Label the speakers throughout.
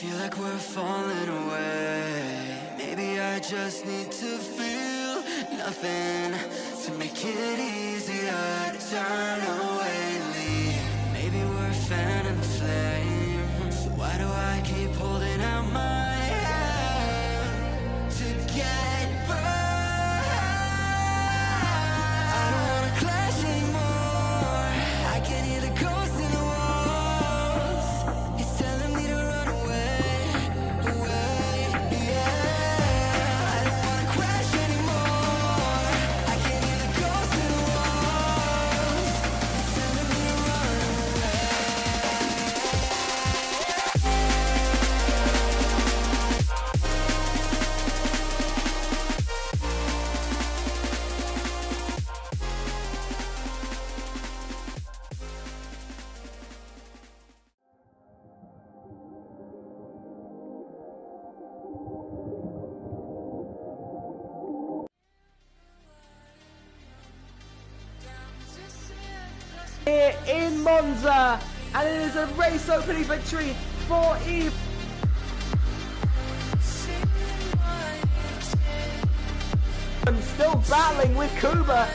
Speaker 1: feel like we're falling away. Maybe I just need to feel nothing to make it easier to turn away, leave. Maybe we're fan and flame, so why do I keep holding out my hand to get burned? I don't wanna clash anymore. I can hear the ghosts in the walls. It's telling me to run away, away, yeah. I don't wanna crash anymore. I can hear the ghosts in the walls. It's telling me to run away.
Speaker 2: Here in Monza, and it is a race opening victory for Eve. I'm still battling with Kuba.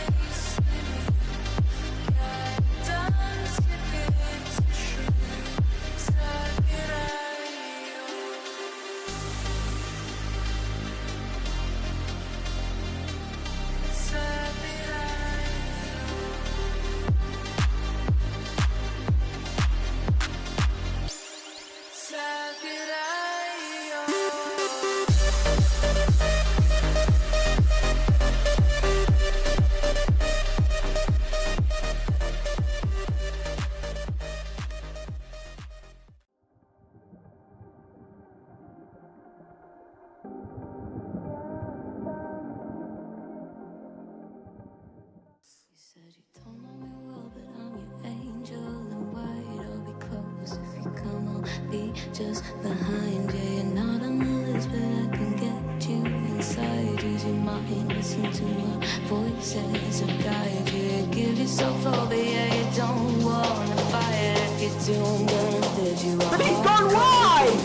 Speaker 3: You said you don't know me well, but I'm your angel in white. I'll be close if you come, I'll be just behind you. You're not on the list, but I can get you inside. Use your mind, listen to my voices, I'll guide you. Give yourself over, yeah, you don't wanna fight. If you do, I'm gonna bid you
Speaker 2: But he's gone wide!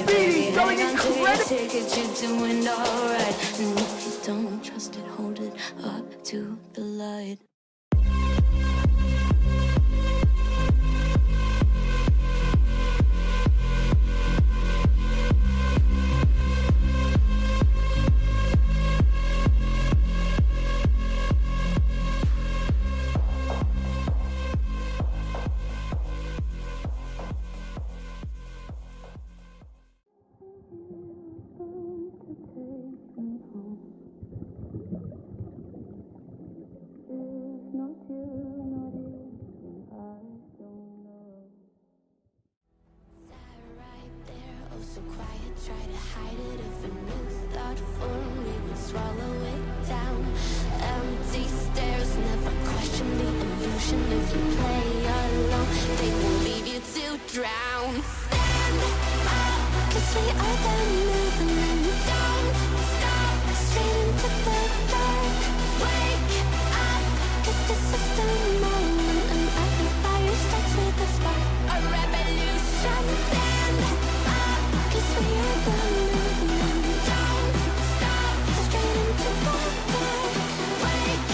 Speaker 2: He's going incredible!
Speaker 3: Ticket, you're doing alright. And if you don't trust it, hold it up to the light. So quiet, try to hide it. If a new thought formed, we would swallow it down. Empty stares, never question the illusion. If you play alone, they will leave you to drown. Stand up, 'cause we are the movement. Don't stop, straight into the dark. Wake up, 'cause this is the moment. And every fire starts with a spark. A revolution. Stand up, 'cause we are the movement. Don't stop, straight into the dark. Wake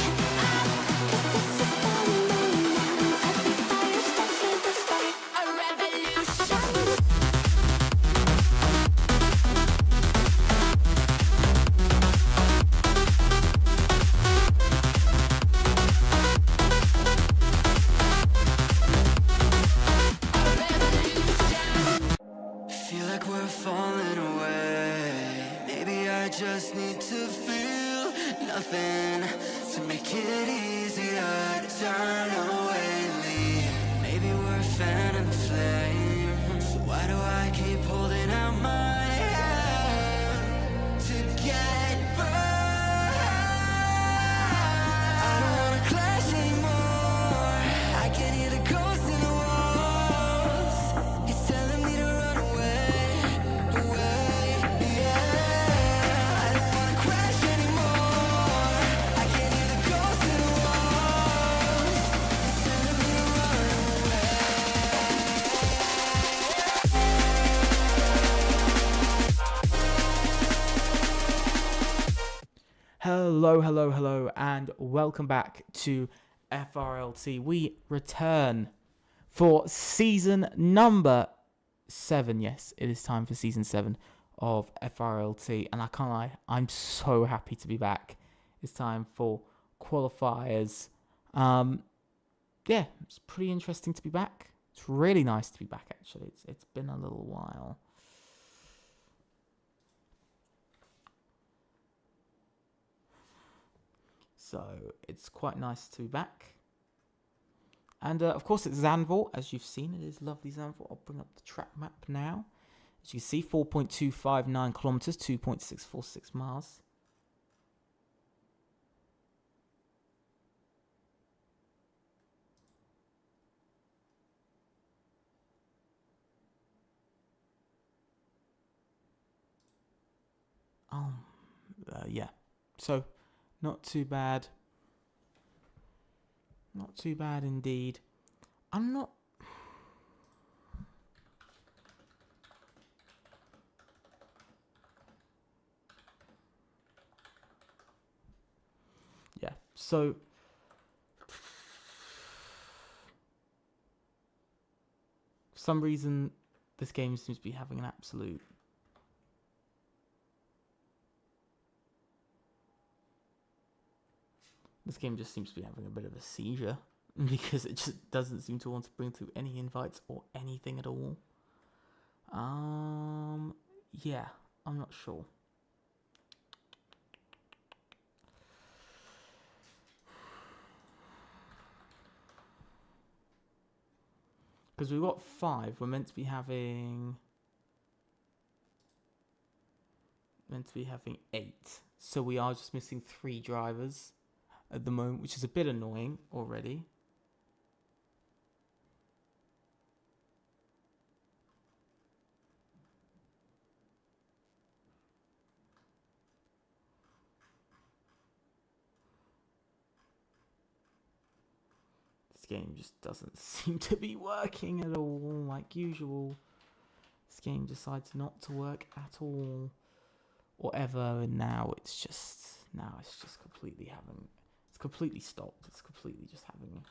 Speaker 3: up, 'cause this is the moment. And every fire starts with a spark. A revolution.
Speaker 1: Feel like we're falling away. Maybe I just need to feel nothing to make it easier to turn away, leave. Maybe we're fan and flame, so why do I keep holding out my hand to get burned? I don't wanna clash anymore. I can hear the ghosts in the walls. It's telling me to run away, away, yeah. I don't wanna crash anymore. I can hear the ghosts in the walls. It's telling me to run away.
Speaker 2: Hello, hello, hello, and welcome back to FRLT. We return for season number 7. Yes, it is time for season 7 of FRLT, and I can't lie, I'm so happy to be back. It's time for qualifiers. Yeah, it's pretty interesting to be back. It's really nice to be back, actually. It's been a little while. So it's quite nice to be back. And of course it's Zandvoort, as you've seen. It is lovely Zandvoort. I'll bring up the track map now. As you can see, 4.259 kilometers, 2.646 miles. Yeah. So, not too bad. Not too bad indeed. I'm not... Yeah, so... For some reason, this game seems to be having an absolute... This game just seems to be having a bit of a seizure. Because it just doesn't seem to want to bring through any invites or anything at all. Yeah, I'm not sure. Because we've got 5. We're meant to be having 8. So we are just missing 3 drivers at the moment, which is a bit annoying already. This game just doesn't seem to be working at all, like usual. This game decides not to work at all, or ever, and now it's just completely having... It's completely stopped. It's completely just having...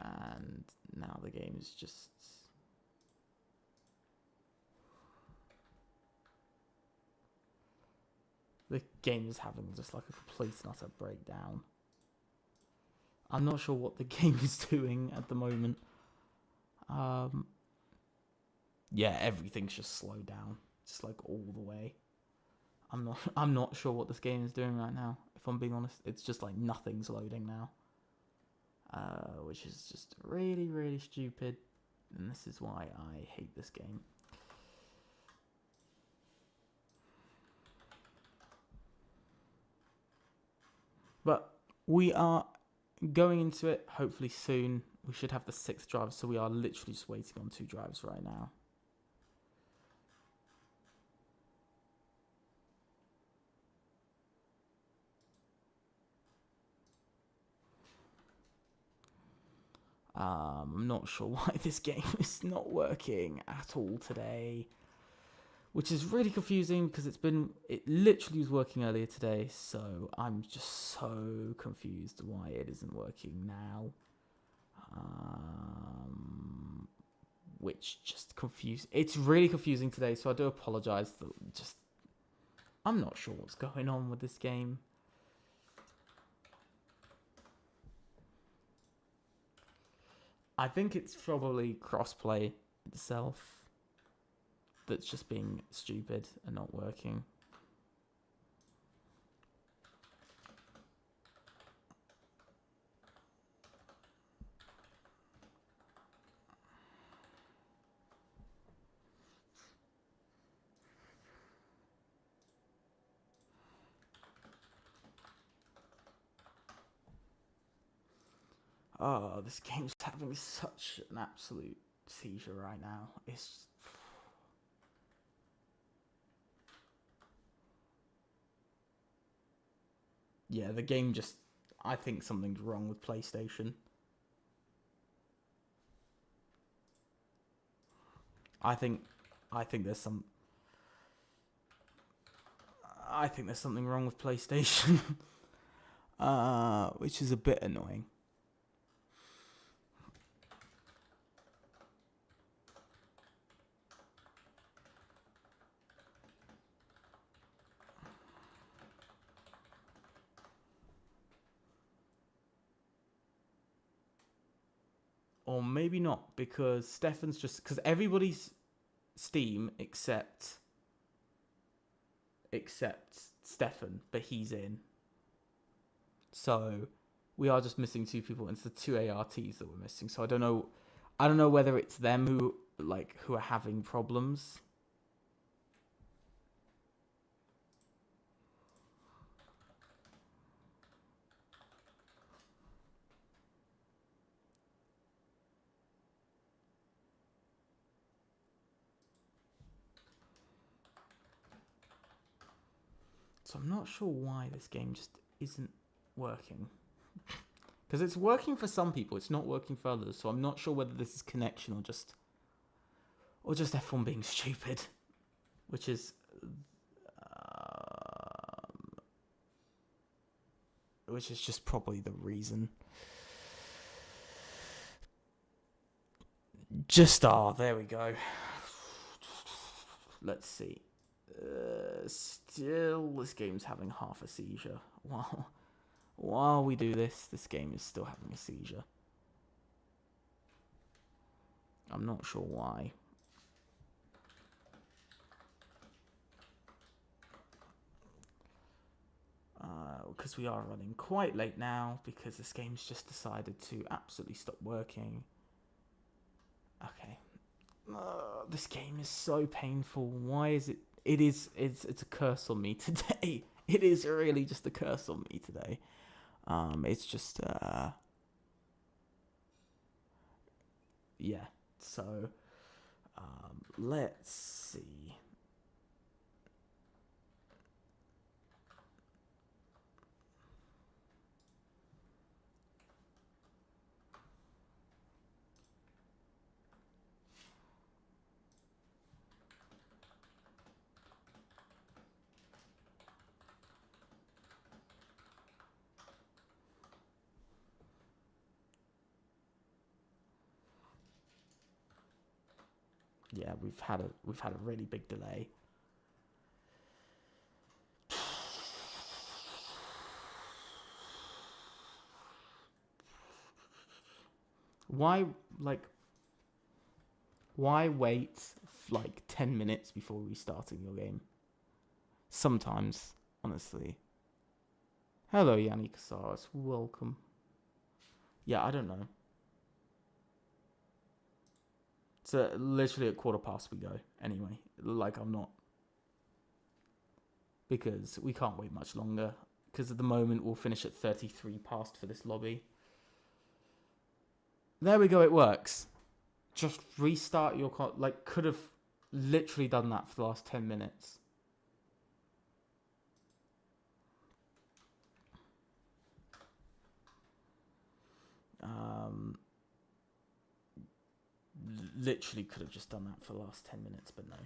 Speaker 2: And now the game is just... The game is having just like a complete and utter breakdown. I'm not sure what the game is doing at the moment. Yeah, everything's just slowed down. Just like all the way. I'm not sure what this game is doing right now. If I'm being honest, it's just like nothing's loading now. Which is just really, really stupid. And this is why I hate this game. But we are going into it hopefully soon. We should have the 6th driver, so we are literally just waiting on 2 drivers right now. I'm not sure why this game is not working at all today, which is really confusing because it literally was working earlier today, so I'm just so confused why it isn't working now. Which just it's really confusing today, so I do apologize. I'm not sure what's going on with this game. I think it's probably crossplay itself that's just being stupid and not working. Oh, this game's having such an absolute seizure right now. It's... Yeah, the game just... I think something's wrong with PlayStation. I think there's some... I think there's something wrong with PlayStation, which is a bit annoying. Or maybe not, because Stefan's just... Because everybody's Steam except Stefan, but he's in. So we are just missing 2 people, and it's the 2 ARTs that we're missing. So I don't know whether it's them who are having problems. So I'm not sure why this game just isn't working. Because it's working for some people, it's not working for others. So I'm not sure whether this is connection or just F1 being stupid, which is just probably the reason. There we go. Let's see. Still, this game's having half a seizure. While we do this game is still having a seizure. I'm not sure why. Because we are running quite late now, because this game's just decided to absolutely stop working. Okay. This game is so painful. Why is it? It's a curse on me today. It is really just a curse on me today. It's just yeah. So let's see. Yeah, we've had a really big delay. Why wait 10 minutes before restarting your game? Sometimes, honestly. Hello, Yannick Casares. Welcome. Yeah, I don't know. So literally at past we go. Anyway, I'm not, because we can't wait much longer. Because at the moment we'll finish at 33 past for this lobby. There we go. It works. Just restart your could have literally done that for the last 10 minutes. Literally could have just done that for the last 10 minutes, but no.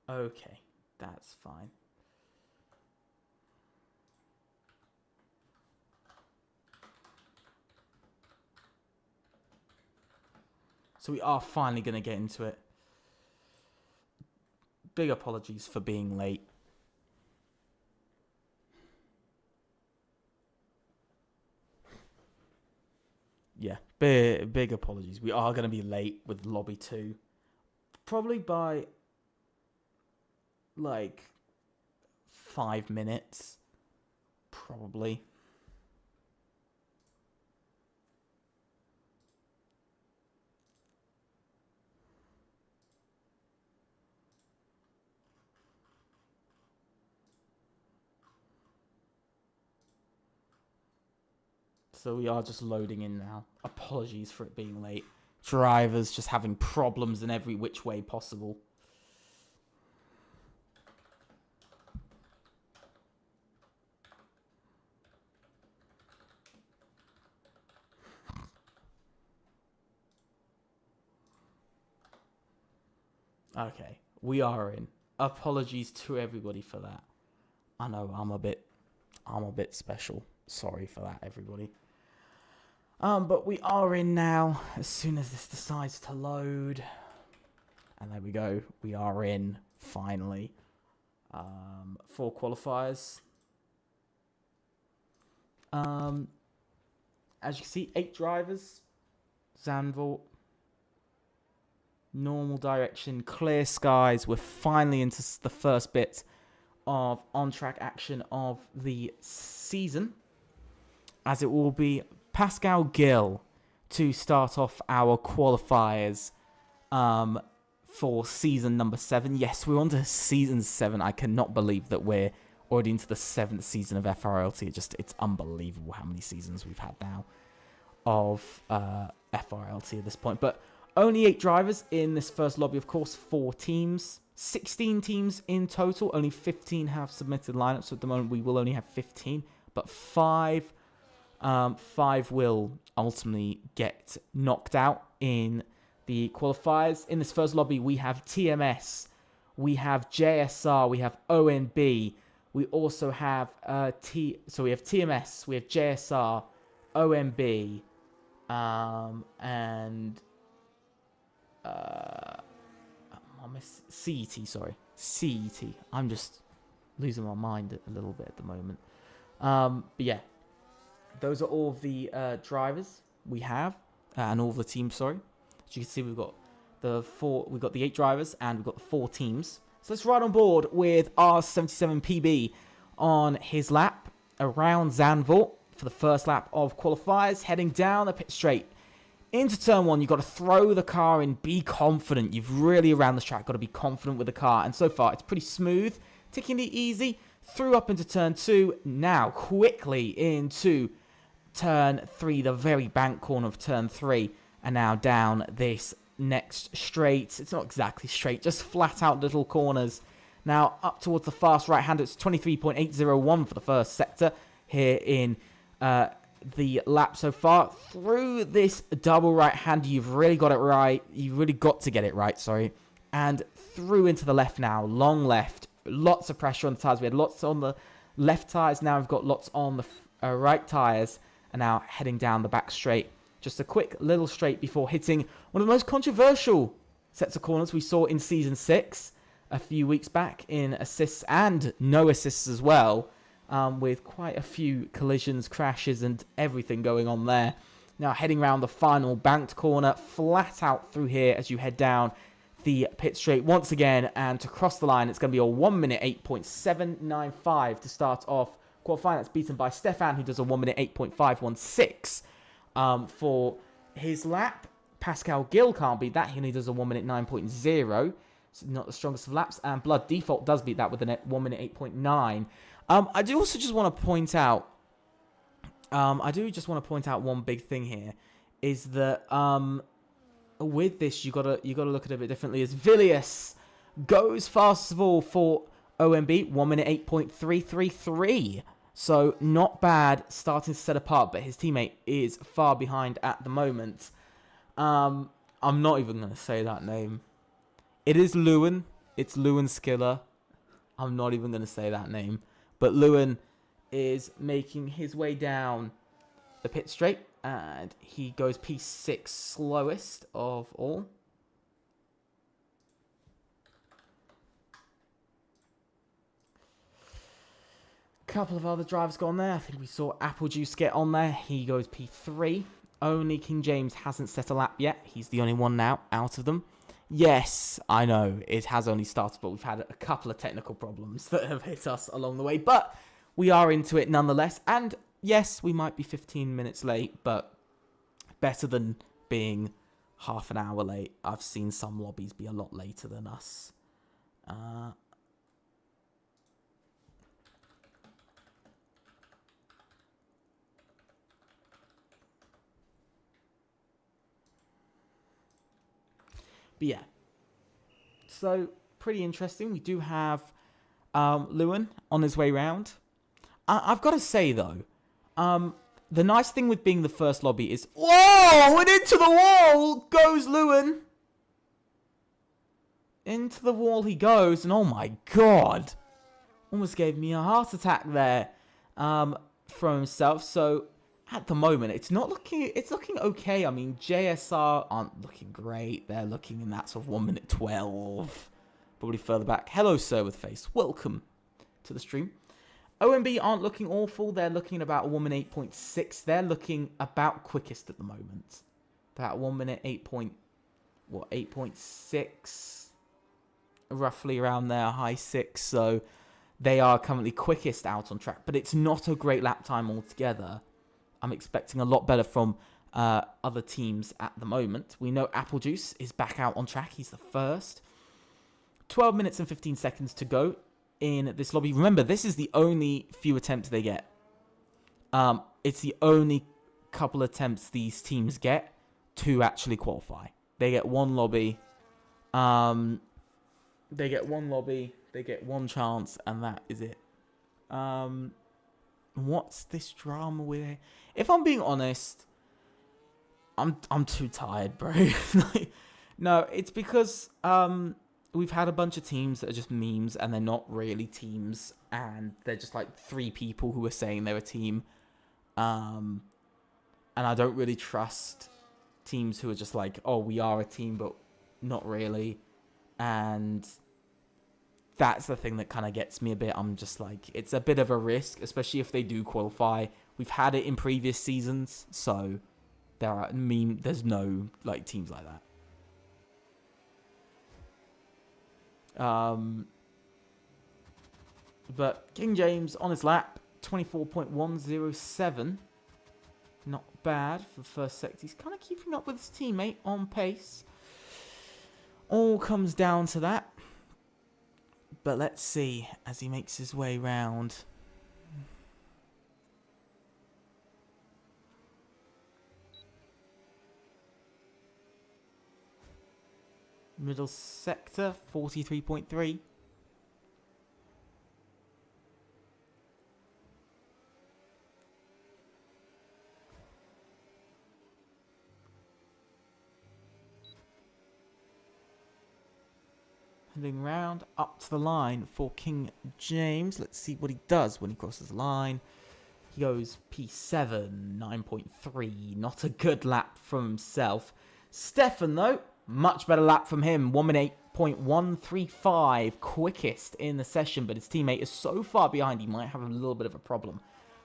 Speaker 2: Okay, that's fine. So we are finally going to get into it. Big apologies for being late. Yeah, big apologies. We are going to be late with Lobby 2. Probably by 5 minutes. Probably. So we are just loading in now. Apologies for it being late. Drivers just having problems in every which way possible. Okay, we are in. apologies to everybody for that. I know I'm a bit special. Sorry for that, everybody. But we are in now. As soon as this decides to load, and there we go, we are in finally. 4 qualifiers. As you can see, 8 drivers. Zandvoort. Normal direction, clear skies. We're finally into the first bit of on-track action of the season, as it will be Pascal Gill to start off our qualifiers for season number 7. Yes, we're on to season 7. I cannot believe that we're already into the 7th season of FRLT. It's unbelievable how many seasons we've had now of FRLT at this point. But only 8 drivers in this first lobby, of course, 4 teams. 16 teams in total. Only 15 have submitted lineups. So at the moment, we will only have 15. But 5 will ultimately get knocked out in the qualifiers. In this first lobby, we have TMS. We have JSR. We have ONB. We also have so we have TMS. We have JSR, ONB, and CET, sorry. CET. I'm just losing my mind a little bit at the moment. But yeah, those are all of the drivers we have, and all of the teams, sorry. As you can see, we've got the 8 drivers, and we've got the 4 teams. So let's ride on board with R77PB on his lap around Zandvoort for the first lap of qualifiers, heading down the pit straight. Into turn 1, you've got to throw the car in, be confident. You've really, around this track, got to be confident with the car. And so far, it's pretty smooth, taking it easy. Through up into turn 2, now quickly into turn 3, the very bank corner of turn 3. And now down this next straight. It's not exactly straight, just flat out little corners. Now up towards the fast right hand, it's 23.801 for the first sector here in the lap so far. Through this double right hand, you've really got it right. You've really got to get it right, sorry. And through into the left now, long left. Lots of pressure on the tyres. We had lots on the left tyres. Now we've got lots on the right tyres. And now heading down the back straight. Just a quick little straight before hitting one of the most controversial sets of corners we saw in Season 6 a few weeks back in assists and no assists as well, with quite a few collisions, crashes and everything going on there. Now heading around the final banked corner, flat out through here as you head down the pit straight once again, and to cross the line it's going to be a 1 minute 8.795 to start off qualifying. That's beaten by Stefan, who does a 1 minute 8.516 for his lap. Pascal Gill can't beat that. He only does a 1 minute 9.0. So not the strongest of laps. And Blood Default does beat that with a 1 minute 8.9. I do also just want to point out one big thing here, is that with this you gotta look at it a bit differently. As Villius goes fast of all for OMB, 1 minute 8.333. So not bad, starting to set apart, but his teammate is far behind at the moment. I'm not even going to say that name. It is Lewin. It's Lewin Skiller. I'm not even going to say that name. But Lewin is making his way down the pit straight, and he goes P6 slowest of all. Couple of other drivers got on there. I think we saw Applejuice get on there. He goes P3. Only King James hasn't set a lap yet. He's the only one now out of them. Yes, I know it has only started, but we've had a couple of technical problems that have hit us along the way. But we are into it nonetheless. And yes, we might be 15 minutes late, but better than being half an hour late. I've seen some lobbies be a lot later than us. But yeah, so pretty interesting. We do have Lewin on his way round. I've got to say, though, the nice thing with being the first lobby is... Whoa! And into the wall goes Lewin. Into the wall he goes, and oh my god. Almost gave me a heart attack there from himself. So at the moment, it's looking okay. I mean, JSR aren't looking great. They're looking in that sort of 1 minute 12. Probably further back. Hello, sir with face. Welcome to the stream. OMB aren't looking awful. They're looking about a 1 minute 8.6. They're looking about quickest at the moment. About 1 minute 8.6. Roughly around there, high 6. So they are currently quickest out on track. But it's not a great lap time altogether. I'm expecting a lot better from other teams at the moment. We know Applejuice is back out on track. He's the first. 12 minutes and 15 seconds to go in this lobby. Remember, this is the only few attempts they get. It's the only couple attempts these teams get to actually qualify. They get one lobby. They get one lobby. They get one chance, and that is it. What's this drama with? If I'm being honest, I'm too tired, bro. No, it's because we've had a bunch of teams that are just memes, and they're not really teams, and they're just like 3 people who are saying they're a team. And I don't really trust teams who are just like, oh, we are a team, but not really. And that's the thing that kind of gets me a bit. I'm just like, it's a bit of a risk, especially if they do qualify. We've had it in previous seasons, so there's no like teams like that. But King James on his lap, 24.107. Not bad for the first sector. He's kind of keeping up with his teammate on pace. All comes down to that. But let's see as he makes his way round. Middle sector, 43.3. Heading round up to the line for King James. Let's see what he does when he crosses the line. He goes P7, 9.3. Not a good lap from himself. Stefan, though, much better lap from him. 1 minute 8.135. Quickest in the session, but his teammate is so far behind, he might have a little bit of a problem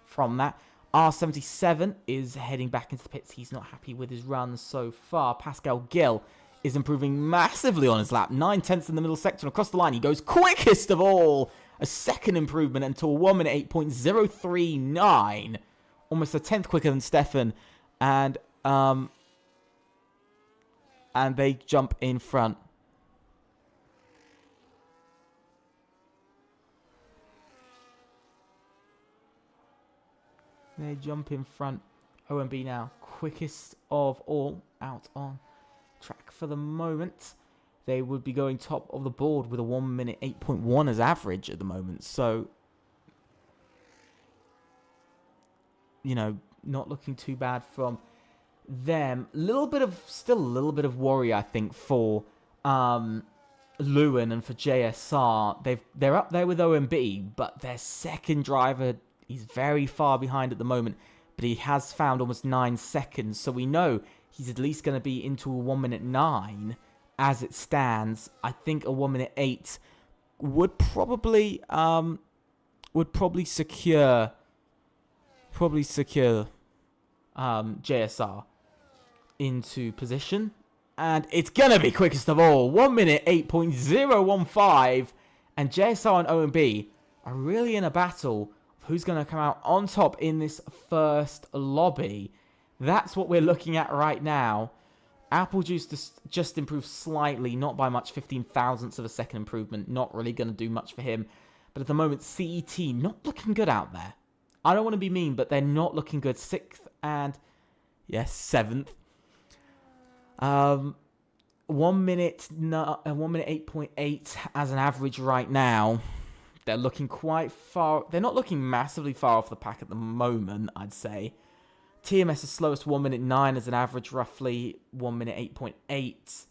Speaker 2: from that. R77 is heading back into the pits. He's not happy with his run so far. Pascal Gill is improving massively on his lap. 9/10 in the middle sector, and across the line he goes quickest of all. A second improvement until 1 minute 8.039. Almost a 10th quicker than Stefan. And they jump in front. They jump in front. OMB now, quickest of all, out on track for the moment. They would be going top of the board with a 1 minute 8.1 as average at the moment. So, you know, not looking too bad from them. Still a little bit of worry, I think, for Lewin and for JSR. They're up there with OMB, but their second driver, he's very far behind at the moment. But he has found almost 9 seconds, so we know he's at least going to be into a 1 minute 9 as it stands. I think a 1 minute 8 would probably secure JSR into position, and it's gonna be quickest of all. 1 minute 8.015, and JSR and OMB are really in a battle of who's gonna come out on top in this first lobby. That's what we're looking at right now. Applejuice just improved slightly, not by much, 15 thousandths of a second improvement. Not really going to do much for him. But at the moment, CET not looking good out there. I don't want to be mean, but they're not looking good. 6th and, yes, 7th. 1 minute 8.8 as an average right now. They're looking quite far. They're not looking massively far off the pack at the moment, I'd say. TMS is slowest, 1 minute 9 as an average, roughly 1 minute 8.8.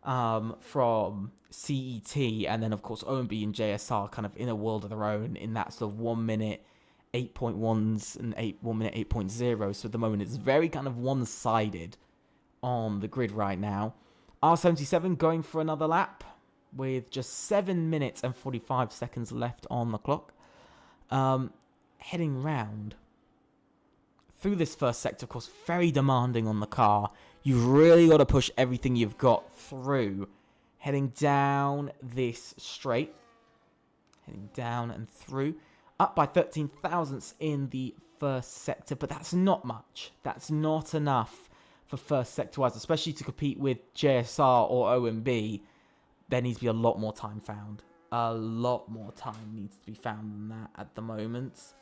Speaker 2: from CET, and then of course OMB and JSR kind of in a world of their own in that sort of 1 minute 8.1s and 1 minute 8.0. So at the moment it's very kind of one-sided on the grid right now. R77 going for another lap with just 7 minutes and 45 seconds left on the clock. Heading round through this first sector, of course, very demanding on the car. You've really got to push everything you've got through. Heading down this straight. Heading down and through. Up by 13 thousandths in the first sector, but that's not much. That's not enough for first sector-wise, especially to compete with JSR or OMB. There needs to be a lot more time found. A lot more time needs to be found than that at the moment.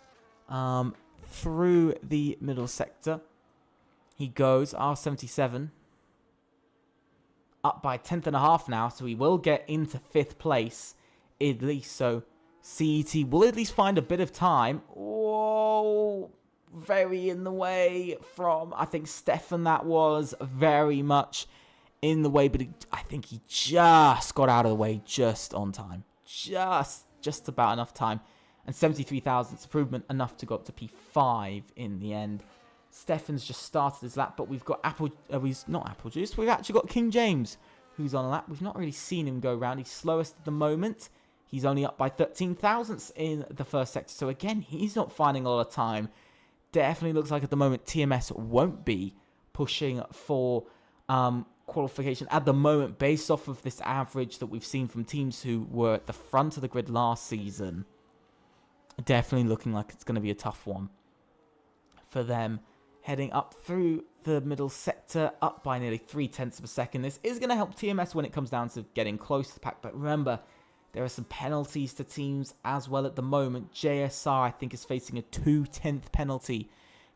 Speaker 2: Through the middle sector, he goes, R77. Up by 10th and a half now, so he will get into 5th place, at least. So CET will at least find a bit of time. Whoa, very in the way from, I think, Stefan, that was very much in the way, but I think he just got out of the way just on time. Just about enough time. And 73 thousandths improvement, enough to go up to P5 in the end. Stefan's just started his lap, but we've got not Apple Juice, we've actually got King James, who's on a lap. We've not really seen him go round. He's slowest at the moment. He's only up by 13 thousandths in the first sector. So again, he's not finding a lot of time. Definitely looks like at the moment TMS won't be pushing for qualification at the moment, based off of this average that we've seen from teams who were at the front of the grid last season. Definitely looking like it's going to be a tough one for them. Heading up through the middle sector, up by nearly 0.3 of a second. This is going to help TMS when it comes down to getting close to the pack. But remember, there are some penalties to teams as well at the moment. JSR, I think, is facing a 2/10 penalty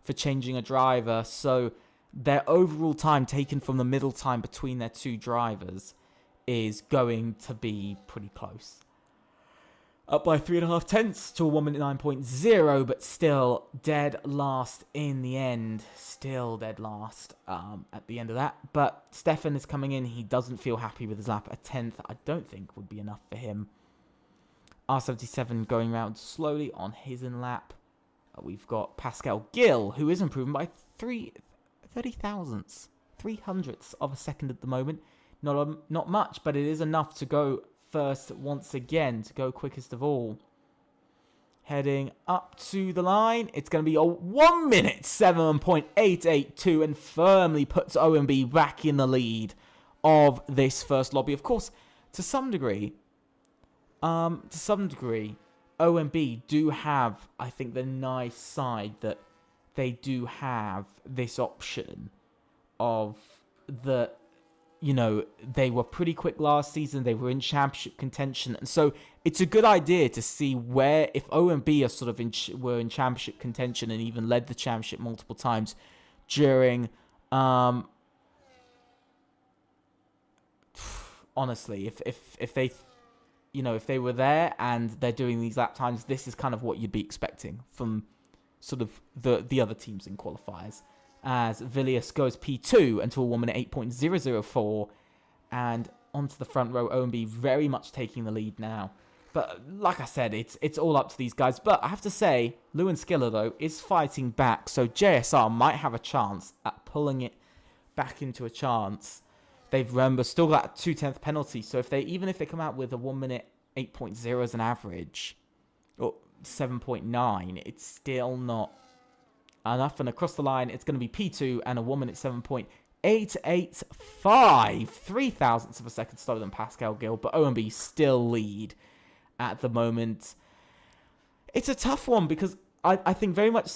Speaker 2: for changing a driver. So their overall time taken from the middle time between their two drivers is going to be pretty close. Up by 3.5 tenths to a 1 minute 9.0, but still dead last in the end. Still dead last at the end of that. But Stefan is coming in. He doesn't feel happy with his lap. A 10th, I don't think, would be enough for him. R77 going round slowly on his in lap. We've got Pascal Gill, who is improving by 30 thousandths. 300ths of a second at the moment. Not much, but it is enough to go first once again, to go quickest of all. Heading up to the line, it's going to be a 1 minute 7.882 and firmly puts OMB back in the lead of this first lobby. Of course, to some degree, OMB do have, I think, the nice side that they do have this option of the, you know, they were pretty quick last season. They were in championship contention. And so it's a good idea to see where, if OMB are sort of were in championship contention and even led the championship multiple times during, honestly, if they, you know, if they were there and they're doing these lap times, this is kind of what you'd be expecting from sort of the other teams in qualifiers. As Villiers goes P2 until 1 minute 8.004, and onto the front row, OMB very much taking the lead now. But like I said, it's all up to these guys. But I have to say, Lewin Skiller, though, is fighting back, so JSR might have a chance at pulling it back into a chance. They've, remember, still got a 2/10 penalty, so even if they come out with a 1 minute 8.0 as an average, or 7.9, it's still not enough. And across the line, it's going to be P2 and a 1 minute 7.885, 3 thousandths of a second slower than Pascal Gill, but OMB still lead at the moment. It's a tough one because I think very much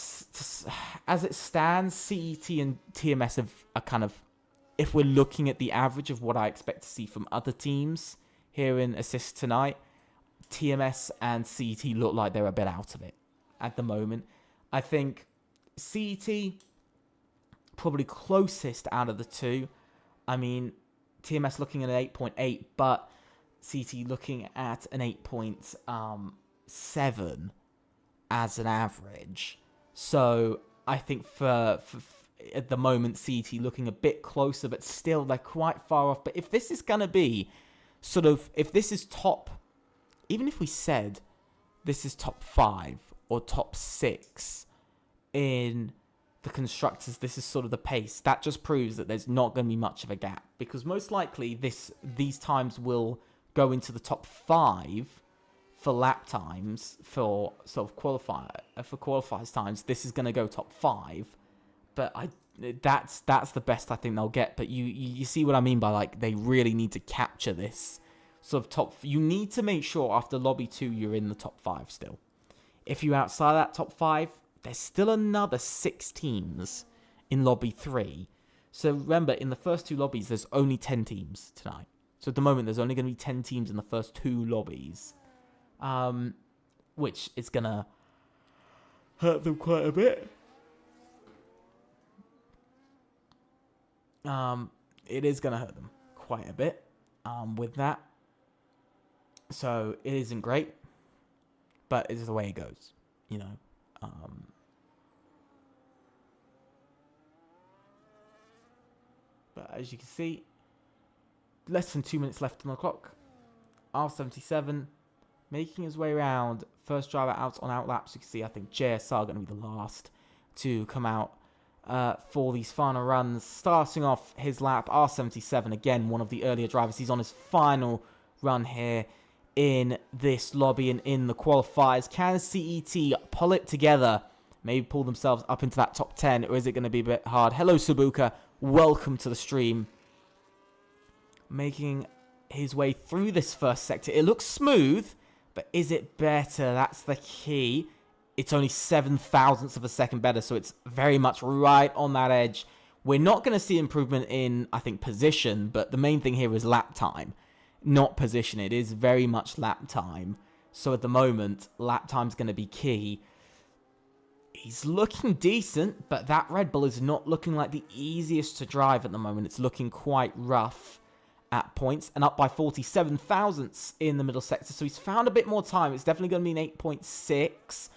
Speaker 2: as it stands, CET and TMS are kind of, if we're looking at the average of what I expect to see from other teams here in Assist tonight, TMS and CET look like they're a bit out of it at the moment. I think CET probably closest out of the two. I mean, TMS looking at an 8.8, but CET looking at an 8.7 as an average. So I think for at the moment, CT looking a bit closer, but still they're quite far off. But if this is going to be sort of, if this is top, even if we said this is top 5 or top 6 in the constructors, this is sort of the pace. That just proves that there's not going to be much of a gap, because most likely these times will go into the top 5 for lap times, for sort of qualifiers times. This is going to go top 5, but that's the best I think they'll get. But you see what I mean by, like, they really need to capture this sort of top. You need to make sure after lobby 2 you're in the top 5 still. If you're outside that top 5, there's still another 6 teams in lobby 3. So remember, in the first 2 lobbies there's only 10 teams tonight. So at the moment there's only going to be 10 teams in the first 2 lobbies, which is going to hurt them quite a bit. It is going to hurt them quite a bit with that. So it isn't great, but it's the way it goes, you know. But as you can see, less than 2 minutes left on the clock. R77 making his way around. First driver out on outlaps. You can see, I think JSR going to be the last to come out for these final runs. Starting off his lap, R77, again, one of the earlier drivers. He's on his final run here in this lobby and in the qualifiers. Can CET pull it together? Maybe pull themselves up into that top 10, or is it going to be a bit hard? Hello, Subuka. Welcome to the stream. Making his way through this first sector. It looks smooth, but is it better? That's the key. It's only 7 thousandths of a second better, so it's very much right on that edge. We're not going to see improvement in, I think, position, but the main thing here is lap time, not position. It is very much lap time. So at the moment, lap time's going to be key. He's looking decent, but that Red Bull is not looking like the easiest to drive at the moment. It's looking quite rough at points, and up by 47 thousandths in the middle sector. So he's found a bit more time. It's definitely going to be an 8.6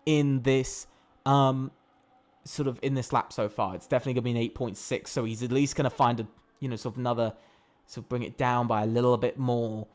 Speaker 2: in this sort of in this lap so far. It's definitely going to be an 8.6. So he's at least going to find a, you know, sort of another, sort of bring it down by a little bit more.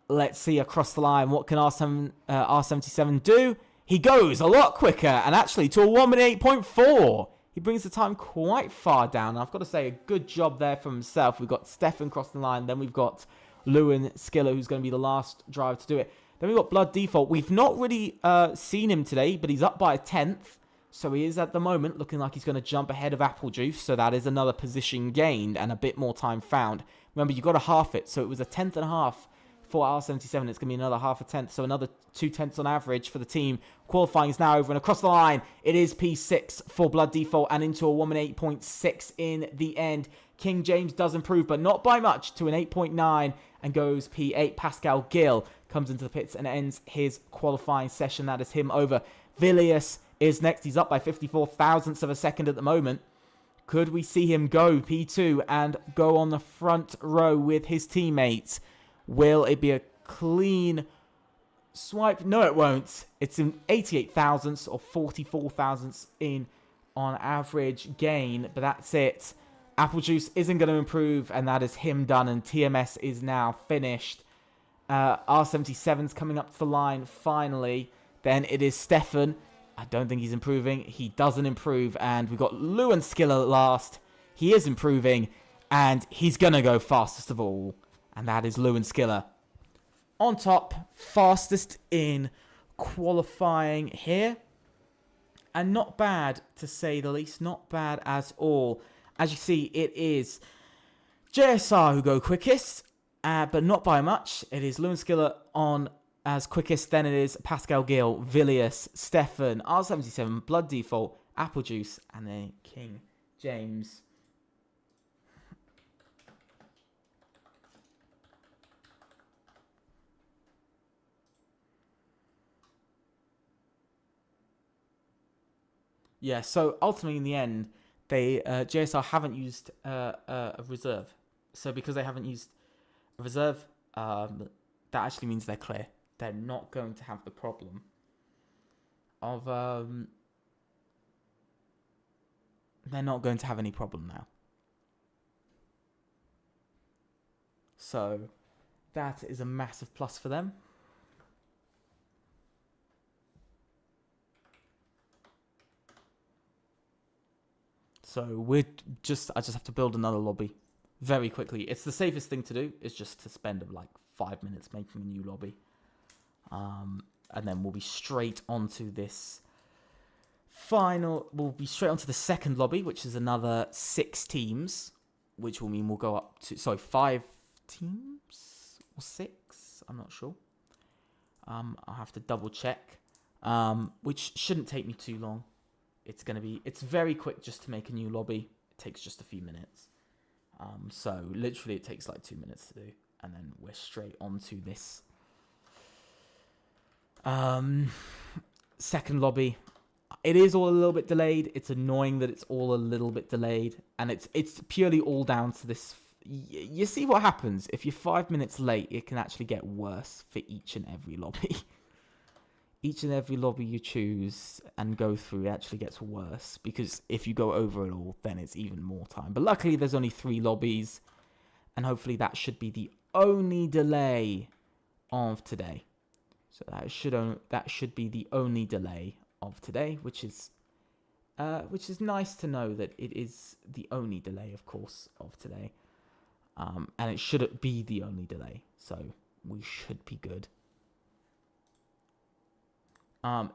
Speaker 2: Let's see across the line. What can R77 do? He goes a lot quicker, and actually to a 1 minute 8.4. He brings the time quite far down. And I've got to say, a good job there from himself. We've got Stefan crossing the line. Then we've got Lewin Skiller, who's going to be the last driver to do it. Then we've got Blood Default. We've not really seen him today, but he's up by a 10th. So he is at the moment looking like he's going to jump ahead of Apple Juice. So that is another position gained and a bit more time found. Remember, you've got to half it. So it was a 10th and a half for R77. It's going to be another half a 10th. So another 2 tenths on average for the team. Qualifying is now over, and across the line, it is P6 for Blood Default and into a 1 minute 8.6 in the end. King James does improve, but not by much, to an 8.9 and goes P8. Pascal Gill comes into the pits and ends his qualifying session. That is him over. Villiers is next. He's up by 54 thousandths of a second at the moment. Could we see him go P2 and go on the front row with his teammates? Will it be a clean swipe? No, it won't. It's an 88 thousandths or 44 thousandths in on average gain, but that's it. Apple Juice isn't going to improve, and that is him done, and TMS is now finished. R77's coming up to the line finally. Then it is Stefan. I don't think he's improving. He doesn't improve, and we've got Lewin Skiller at last. He is improving, and he's going to go fastest of all, and that is Lewin Skiller. On top, fastest in qualifying here. And not bad, to say the least. Not bad at all. As you see, it is JSR who go quickest, but not by much. It is Lewin Skiller on as quickest. Then it is Pascal Gill, Villiers, Stefan, R77, Blood Default, Apple Juice, and then King James. Yeah, so ultimately in the end, they JSR haven't used a reserve. So because they haven't used a reserve, that actually means they're clear. They're not going to have the problem of they're not going to have any problem now. So that is a massive plus for them. So I just have to build another lobby very quickly. It's the safest thing to do, is just to spend like 5 minutes making a new lobby. And then we'll be straight onto this we'll be straight onto the second lobby, which is another 6 teams, which will mean we'll go up to, 5 teams or 6, I'm not sure. I'll have to double check, which shouldn't take me too long. It's very quick just to make a new lobby. It takes just a few minutes. So literally it takes like 2 minutes to do, and then we're straight onto this second lobby. It is all a little bit delayed. It's annoying that it's all a little bit delayed, and it's purely all down to this. You see what happens if you're 5 minutes late? It can actually get worse for each and every lobby. Each and every lobby you choose and go through actually gets worse, because if you go over it all, then it's even more time. But luckily, there's only 3 lobbies, and hopefully that should be the only delay of today. So that should be the only delay of today, which is nice to know that it is the only delay, of course, of today. And it shouldn't be the only delay, so we should be good.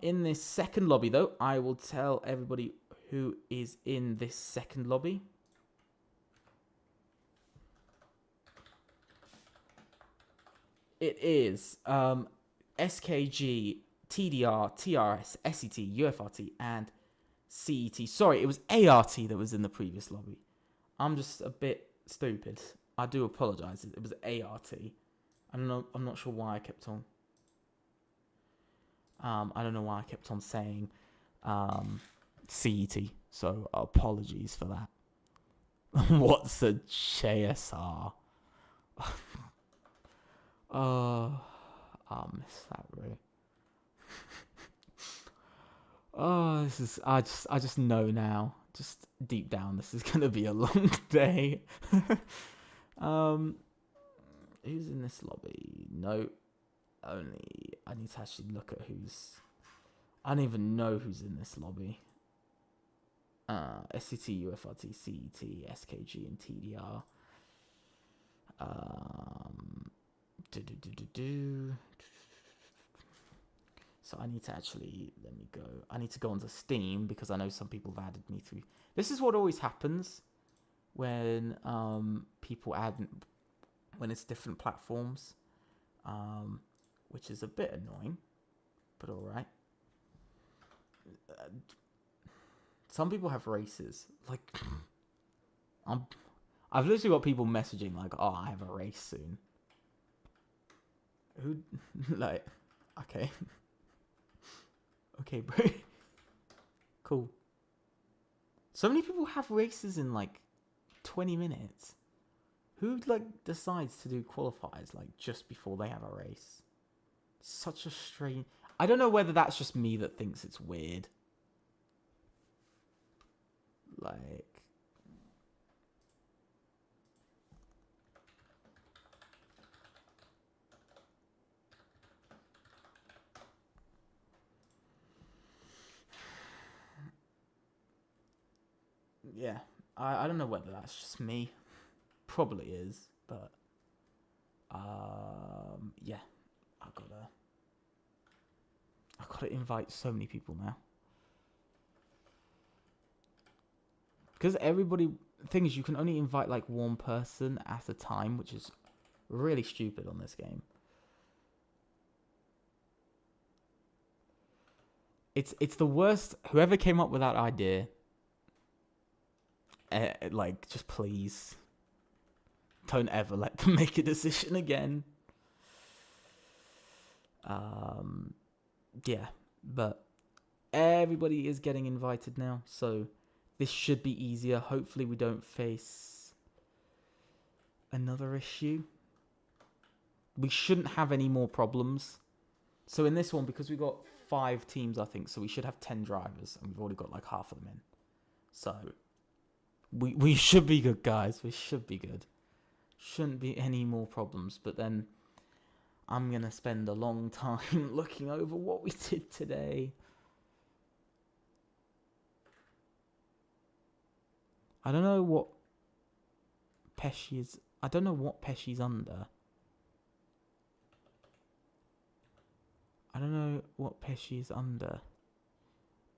Speaker 2: In this second lobby, though, I will tell everybody who is in this second lobby. It is SKG, TDR, TRS, SET, UFRT, and CET. Sorry, it was ART that was in the previous lobby. I'm just a bit stupid. I do apologize. It was ART. I'm not sure why I kept on. I don't know why I kept on saying CET. So apologies for that. What's a JSR? I miss that really. This is I just know now. Just deep down, this is gonna be a long day. Who's in this lobby? No, only I need to actually look at who's. I don't even know who's in this lobby. SCT, UFRT, CET, SKG, and TDR. So I need to actually, I need to go onto Steam, because I know some people have added me through. This is what always happens when people add, when it's different platforms, which is a bit annoying, but all right. Some people have races. Like, I've literally got people messaging like, "Oh, I have a race soon." Who, like, okay. Okay, bro. Cool. So many people have races in like 20 minutes. Who like decides to do qualifiers like just before they have a race? Such a strange. I don't know whether that's just me that thinks it's weird. Like, yeah, I don't know whether that's just me. Probably is, but yeah, I've gotta invite so many people now. Because the thing is, you can only invite like one person at a time, which is really stupid on this game. It's the worst. Whoever came up with that idea, like, just please don't ever let them make a decision again. Yeah, but everybody is getting invited now, so this should be easier. Hopefully we don't face another issue. We shouldn't have any more problems. So in this one, because we've got 5 teams, I think, so we should have 10 drivers, and we've already got like half of them in. So We should be good, guys. We should be good. Shouldn't be any more problems. But then I'm going to spend a long time looking over what we did today. I don't know what Pesci is. I don't know what Pesci's under. I don't know what Pesci is under.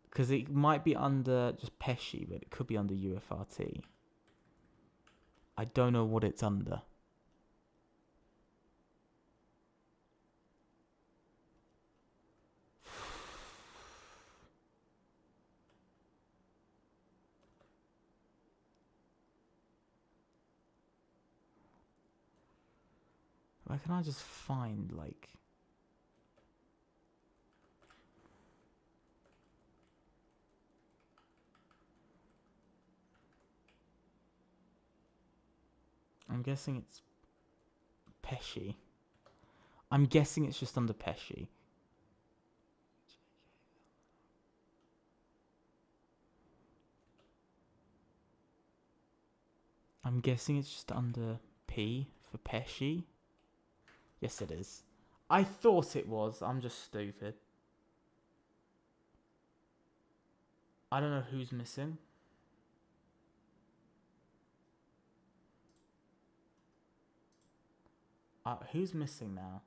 Speaker 2: Because it might be under just Pesci, but it could be under UFRT. I don't know what it's under. Where can I just find, like... I'm guessing it's Pesci. I'm guessing it's just under Pesci. I'm guessing it's just under P for Pesci. Yes, it is. I thought it was. I'm just stupid. I don't know who's missing. Who's missing now?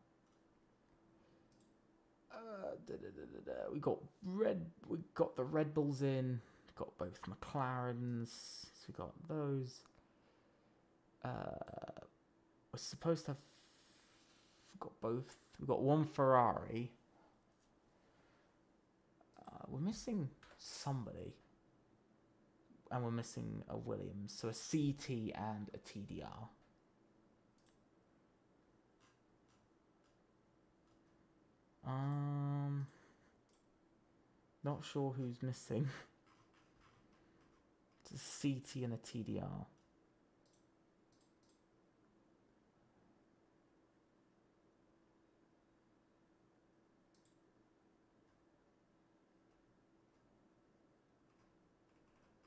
Speaker 2: We got We got the Red Bulls in. We got both McLarens. So we got those. We're supposed to have got both. We've got one Ferrari. We're missing somebody. And we're missing a Williams. So a CT and a TDR. Not sure who's missing. It's a CT and a TDR.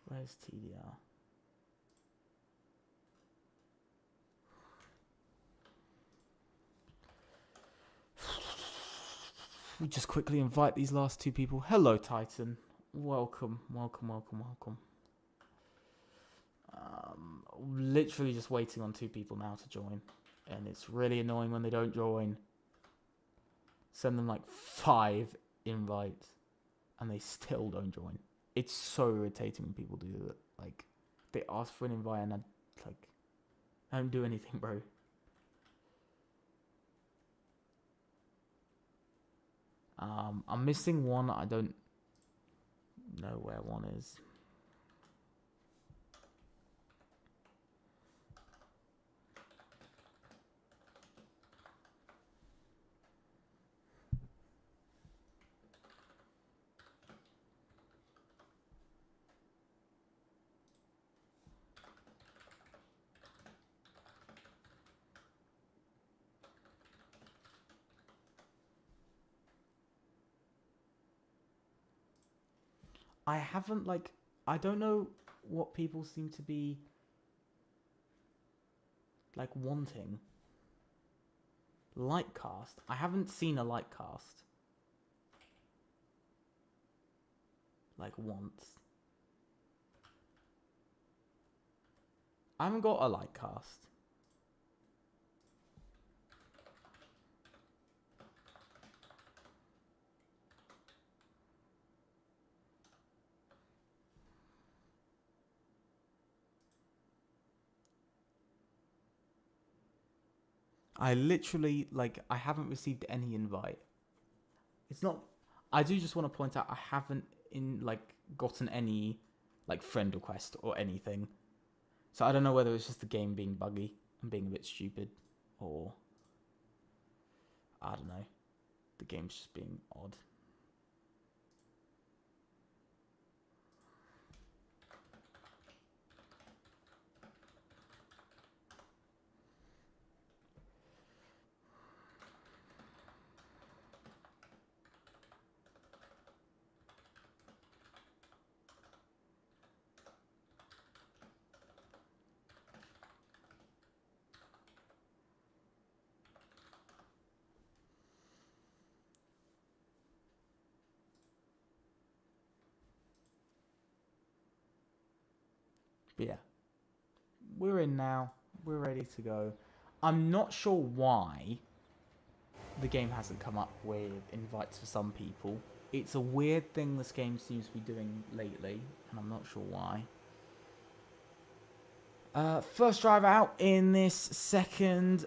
Speaker 2: Where's TDR? We just quickly invite these last two people. Hello, Titan. Welcome, welcome, welcome, welcome. Literally just waiting on two people now to join. And it's really annoying when they don't join. Send them like 5 invites and they still don't join. It's so irritating when people do that. Like, they ask for an invite and I don't do anything, bro. I'm missing one. I don't know where one is. I haven't, like, I don't know what people seem to be, like, wanting. Lightcast. I haven't seen a lightcast. Like, once. I haven't got a lightcast. I literally, like, I haven't received any invite. It's not... I do just want to point out I haven't, gotten any, like, friend request or anything. So I don't know whether it's just the game being buggy and being a bit stupid, or... I don't know. The game's just being odd. But yeah, we're in now. We're ready to go. I'm not sure why the game hasn't come up with invites for some people. It's a weird thing this game seems to be doing lately, and I'm not sure why. First driver out in this second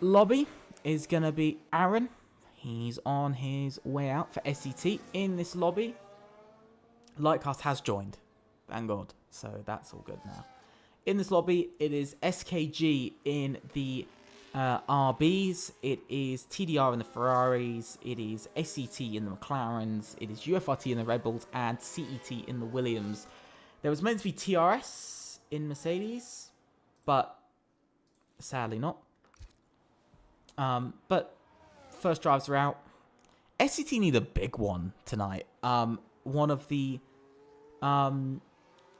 Speaker 2: lobby is going to be Aaron. He's on his way out for SET in this lobby. Lightcast has joined, thank God, so that's all good now. In this lobby, it is SKG in the RBs, it is TDR in the Ferraris, it is SET in the McLarens, it is UFRT in the Red Bulls, and CET in the Williams. There was meant to be TRS in Mercedes, but sadly not. But first drives are out. SET need a big one tonight. One of the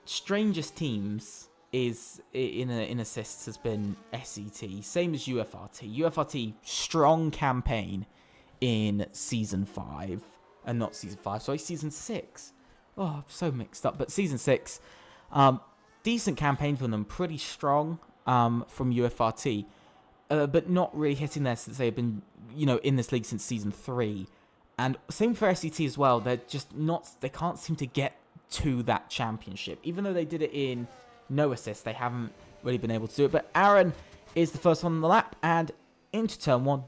Speaker 2: strangest teams is in assists has been SET, same as UFRT. UFRT strong campaign in season 5, and not season 5, sorry, season 6. Oh, I'm so mixed up, but season 6, decent campaign from them, pretty strong from UFRT, but not really hitting there since they've been, in this league since season 3. And same for SET as well. They're just not, they can't seem to get to that championship, even though they did it in no assist. They haven't really been able to do it. But Aaron is the first one on the lap, and into turn 1.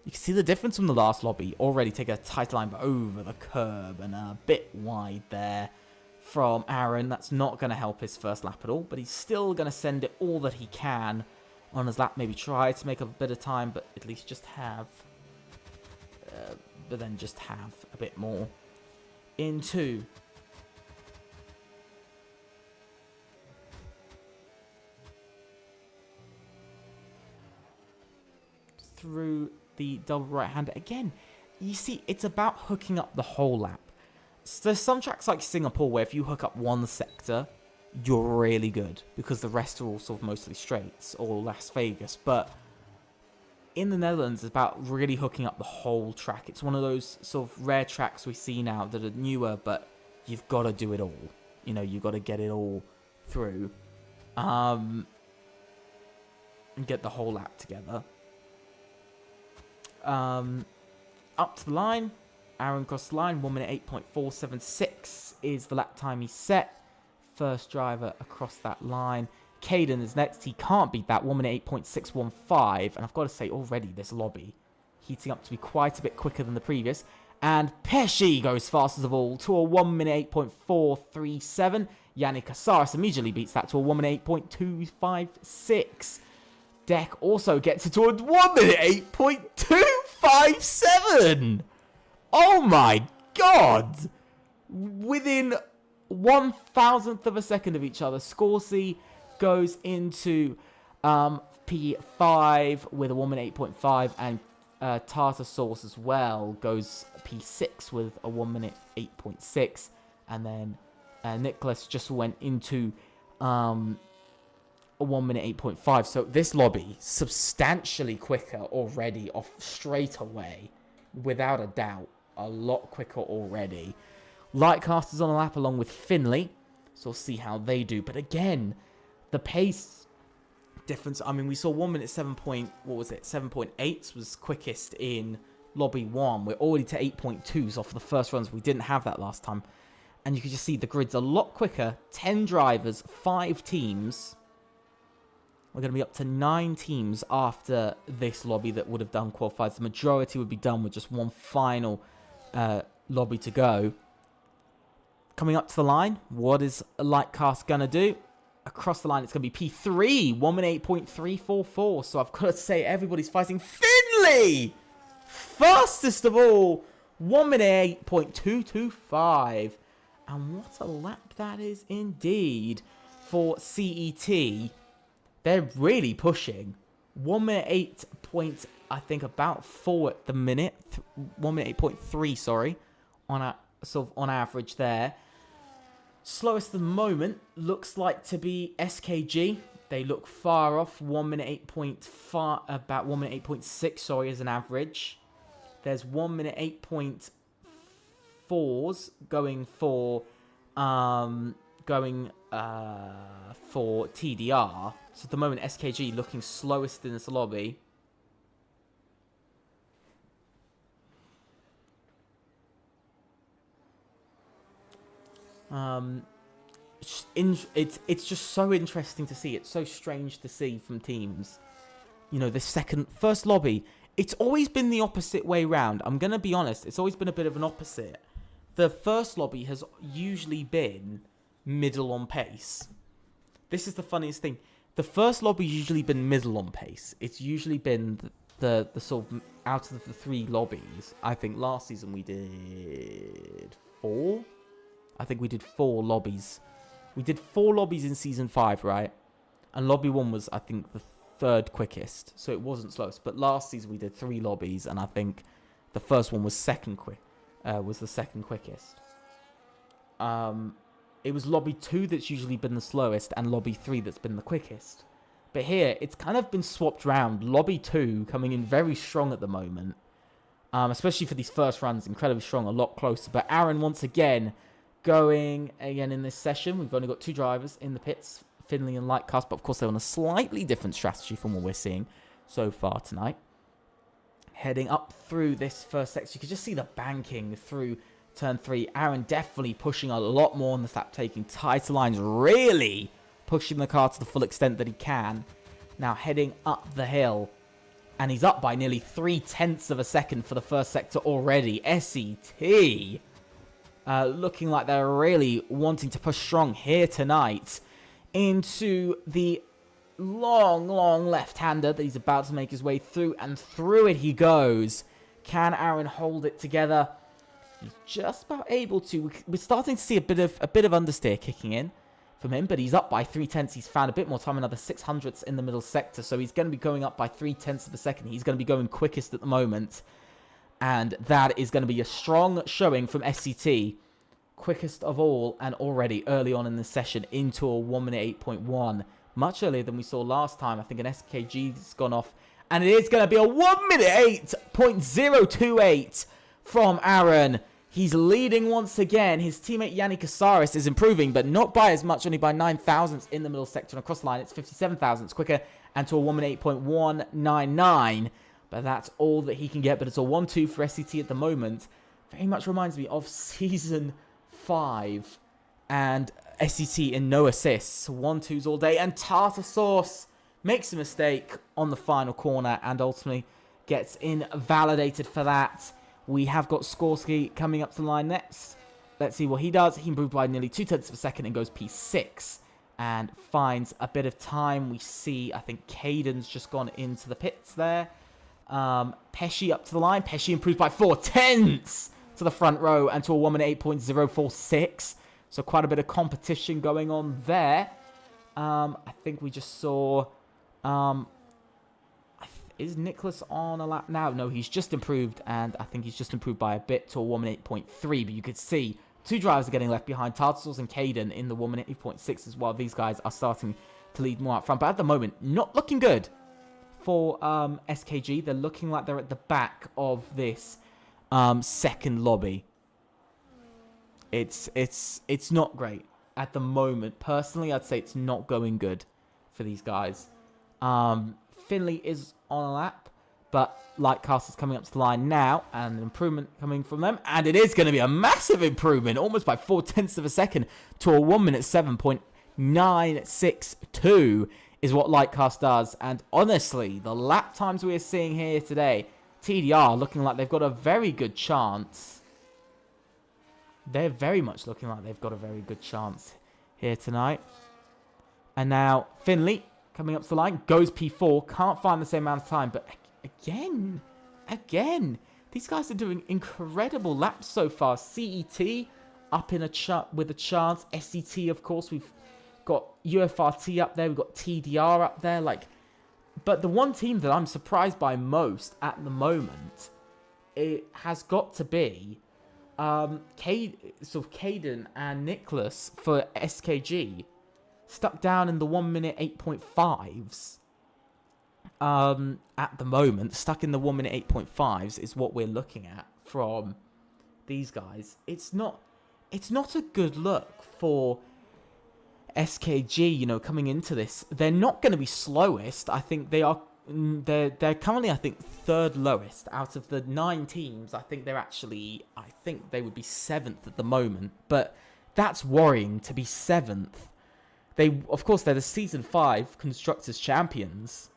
Speaker 2: You can see the difference from the last lobby. Already take a tight line, but over the curb and a bit wide there from Aaron. That's not going to help his first lap at all, but he's still going to send it all that he can on his lap. Maybe try to make up a bit of time, but at least just have, a bit more. Into through the double right hander again. You see, it's about hooking up the whole lap. So there's some tracks like Singapore where if you hook up one sector, you're really good because the rest are all sort of mostly straights, or Las Vegas. But in the Netherlands, it's about really hooking up the whole track. It's one of those sort of rare tracks we see now that are newer, but you've got to do it all. You've got to get it all through and get the whole lap together. Up to the line, Aaron crossed the line, 1 minute 8.476 is the lap time he set. First driver across that line. Caden is next, he can't beat that, 1 minute 8.615, and I've got to say already this lobby heating up to be quite a bit quicker than the previous. And Pesci goes fastest of all to a 1 minute 8.437. Yannick Casares immediately beats that to a 1 minute 8.256. Deck also gets it to a 1 minute 8.257. Oh my god! Within 1,000th of a second of each other. Scorsese goes into P5 with a 1 minute 8.5, and Tartar Sauce as well goes P6 with a 1 minute 8.6, and then Nicholas just went into a 1 minute 8.5. So this lobby substantially quicker already off straight away, without a doubt, a lot quicker already. Lightcast is on a lap along with Finley, so we'll see how they do. But again, the pace difference. I mean, we saw 1 minute 7.8 was quickest in lobby 1. We're already to 8.2s off the first runs. We didn't have that last time, and you can just see the grid's a lot quicker. 10 drivers, 5 teams. We're going to be up to 9 teams after this lobby that would have done qualifiers. The majority would be done with just one final lobby to go. Coming up to the line, what is Lightcast going to do? Across the line, it's going to be P3, 1 minute 8.344. So I've got to say, everybody's fighting. Finley! Fastest of all, 1 minute 8.225. And what a lap that is indeed for CET. They're really pushing. 1 minute 8 point, I think about 4 at the minute. 1 minute 8.3, sorry, on average there. Slowest at the moment looks like to be SKG. They look far off. 1 minute 8.5, about 1 minute 8.6, sorry, as an average. There's 1 minute 8.4s going for going for TDR. So at the moment, SKG looking slowest in this lobby. It's just so interesting to see. It's so strange to see from teams. You know, the first lobby, it's always been the opposite way round. I'm going to be honest. It's always been a bit of an opposite. The first lobby has usually been middle on pace. This is the funniest thing. The first lobby's usually been middle on pace. It's usually been the sort of, out of the 3 lobbies, I think last season we did 4. I think we did 4 lobbies. We did 4 lobbies in Season 5, right? And Lobby 1 was, I think, the 3rd quickest. So it wasn't slowest. But last season we did 3 lobbies. And I think the first one was the second quickest. It was Lobby 2 that's usually been the slowest. And Lobby 3 that's been the quickest. But here, it's kind of been swapped round. Lobby 2 coming in very strong at the moment. Especially for these first runs. Incredibly strong. A lot closer. But Aaron, once again, going again in this session. We've only got 2 drivers in the pits, Finley and Lightcast, but of course they're on a slightly different strategy from what we're seeing so far tonight. Heading up through this first section, you can just see the banking through turn 3. Aaron definitely pushing a lot more on the lap, taking tighter lines, really pushing the car to the full extent that he can. Now heading up the hill, and he's up by nearly 0.3 of a second for the first sector already. SET looking like they're really wanting to push strong here tonight into the long left-hander that he's about to make his way through, and through it he goes. Can Aaron hold it together? He's just about able to. We're starting to see a bit of understeer kicking in from him, but he's up by 0.3. He's found a bit more time, another 0.06 in the middle sector, so he's going to be going up by 0.3 of a second. He's going to be going quickest at the moment. And that is going to be a strong showing from SCT. Quickest of all, and already early on in the session into a 1 minute 8.1. Much earlier than we saw last time. I think an SKG's gone off. And it is going to be a 1 minute 8.028 from Aaron. He's leading once again. His teammate Yannick Casares is improving, but not by as much, only by 9 thousandths in the middle sector. And across the line, it's 57 thousandths quicker, and to a 1 minute 8.199. But that's all that he can get. But it's a 1-2 for SCT at the moment. Very much reminds me of Season 5. And SCT in no assists. 1-2s all day. And Tartar Sauce makes a mistake on the final corner. And ultimately gets invalidated for that. We have got Skorsky coming up to the line next. Let's see what he does. He improved by nearly 0.2 of a second and goes P6. And finds a bit of time. We see, I think, Caden's just gone into the pits there. Pesci up to the line. Pesci improved by 0.4 to the front row and to a 1 minute 8.046. So quite a bit of competition going on there. I think we just saw... is Nicholas on a lap now? No, he's just improved, and I think he's just improved by a bit to a 1 minute 8.3. But you could see 2 drivers are getting left behind. Tartars and Caden in the 1 minute 8.6 as well. These guys are starting to lead more up front. But at the moment, not looking good for SKG. They're looking like they're at the back of this second lobby. It's not great at the moment. Personally, I'd say it's not going good for these guys. Finley is on a lap, but Lightcastle's coming up to the line now, and an improvement coming from them, and it is going to be a massive improvement, almost by 0.4 of a second to a 1 minute 7.962 is what Lightcast does. And honestly, the lap times we are seeing here today, TDR looking like they've got a very good chance. They're very much looking like they've got a very good chance here tonight. And now Finley coming up to the line, goes P4, can't find the same amount of time, but again, these guys are doing incredible laps so far. CET up in with a chance. SCT, of course, we've got UFRT up there, we've got TDR up there, but the one team that I'm surprised by most at the moment, it has got to be Caden and Nicholas for SKG. Stuck down in the 1 minute 8.5s at the moment. Stuck in the 1 minute 8.5s is what we're looking at from these guys. It's not a good look for SKG, you know, coming into this, they're not going to be slowest. I think they are. They're currently, I think, third lowest out of the 9 teams. I think they're actually. I think they would be 7th at the moment, but that's worrying to be 7th. They, of course, they're the Season 5 Constructors Champions.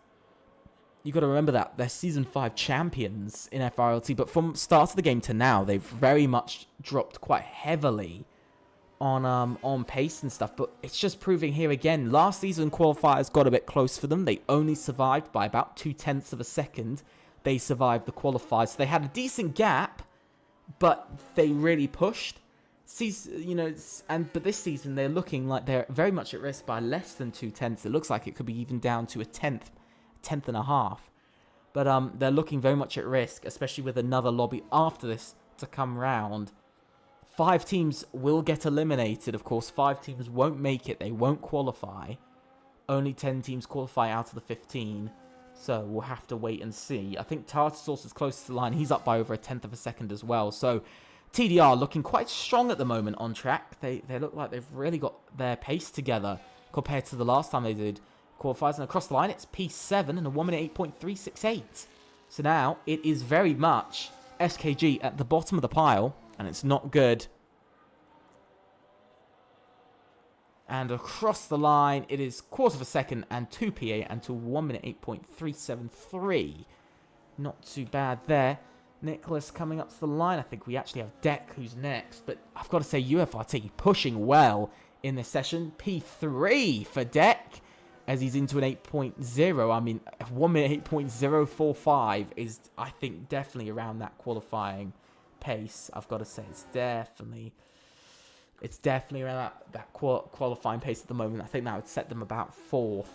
Speaker 2: You got to remember that they're Season 5 champions in FRLT, but from start of the game to now, they've very much dropped quite heavily on pace and stuff. But it's just proving here again. Last season, qualifiers got a bit close for them. They only survived by about 0.2 of a second. They survived the qualifiers. So they had a decent gap, but they really pushed. You know, but this season they're looking like they're very much at risk by less than 0.2. It looks like it could be even down to a tenth and a half. But they're looking very much at risk, especially with another lobby after this to come round. 5 teams will get eliminated, of course. 5 teams won't make it. They won't qualify. Only 10 teams qualify out of the 15. So we'll have to wait and see. I think Tartar Sauce is close to the line. He's up by over a tenth of a second as well. So TDR looking quite strong at the moment on track. They look like they've really got their pace together compared to the last time they did qualifiers. And across the line, it's P7 and a 1minute 8.368. So now it is very much SKG at the bottom of the pile, and it's not good. And across the line, it is quarter of a second and 2 PA and to 1 minute 8.373. Not too bad there. Nicholas coming up to the line. I think we actually have Deck who's next. But I've got to say, UFRT pushing well in this session. P3 for Deck as he's into an 8.0. I mean, 1 minute 8.045 is, I think, definitely around that qualifying pace. I've got to say, it's definitely around that qualifying pace at the moment. I think that would set them about 4th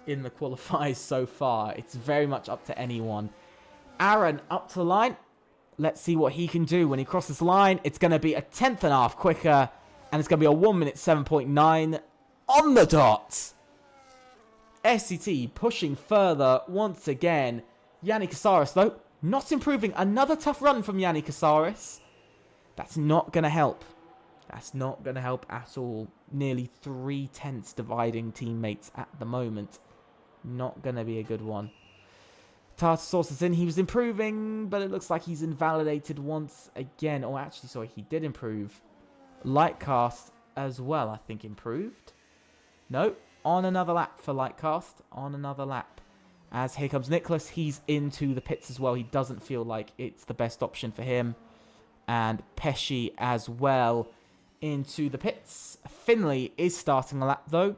Speaker 2: in the qualifiers so far. It's very much up to anyone. Aaron up to the line. Let's see what he can do when he crosses the line. It's going to be a tenth and a half quicker, and it's going to be a 1 minute 7.9 on the dot. SCT pushing further once again. Yanni Casares, though, not improving. Another tough run from Yanni Casares. That's not going to help. That's not going to help at all. Nearly 3/10 dividing teammates at the moment. Not going to be a good one. Tartar Sauce is in. He was improving, but it looks like he's invalidated once again. Or actually, sorry, he did improve. Lightcast as well, I think, improved. No, on another lap for Lightcast. On another lap. As here comes Nicholas. He's into the pits as well. He doesn't feel like it's the best option for him. And Pesci as well into the pits. Finley is starting a lap, though.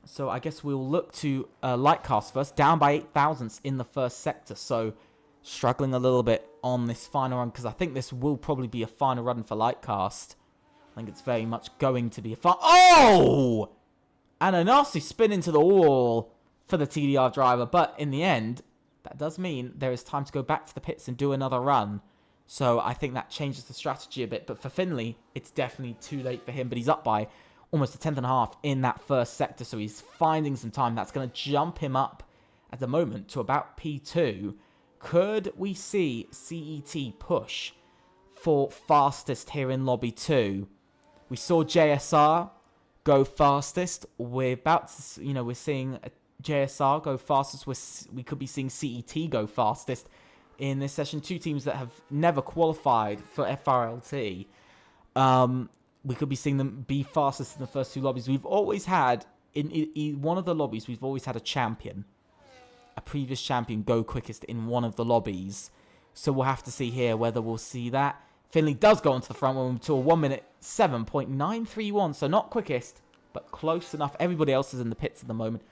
Speaker 2: So I guess we'll look to Lightcast first. Down by 8 thousandths in the first sector. So struggling a little bit on this final run. Because I think this will probably be a final run for Lightcast. I think it's very much going to be a final... Oh! And a nasty spin into the wall for the TDR driver. But in the end, that does mean there is time to go back to the pits and do another run. So I think that changes the strategy a bit. But for Finley, it's definitely too late for him. But he's up by almost a tenth and a half in that first sector. So he's finding some time. That's going to jump him up at the moment to about P2. Could we see CET push for fastest here in Lobby 2? We saw JSR go fastest. We're about to, we're seeing JSR go fastest. We could be seeing CET go fastest in this session. 2 teams that have never qualified for FRLT. We could be seeing them be fastest in the first 2 lobbies. We've always had, in one of the lobbies, we've always had a champion. A previous champion go quickest in one of the lobbies. So we'll have to see here whether we'll see that. Finley does go onto the front one to a 1 minute 7.931. So not quickest, but close enough. Everybody else is in the pits at the moment,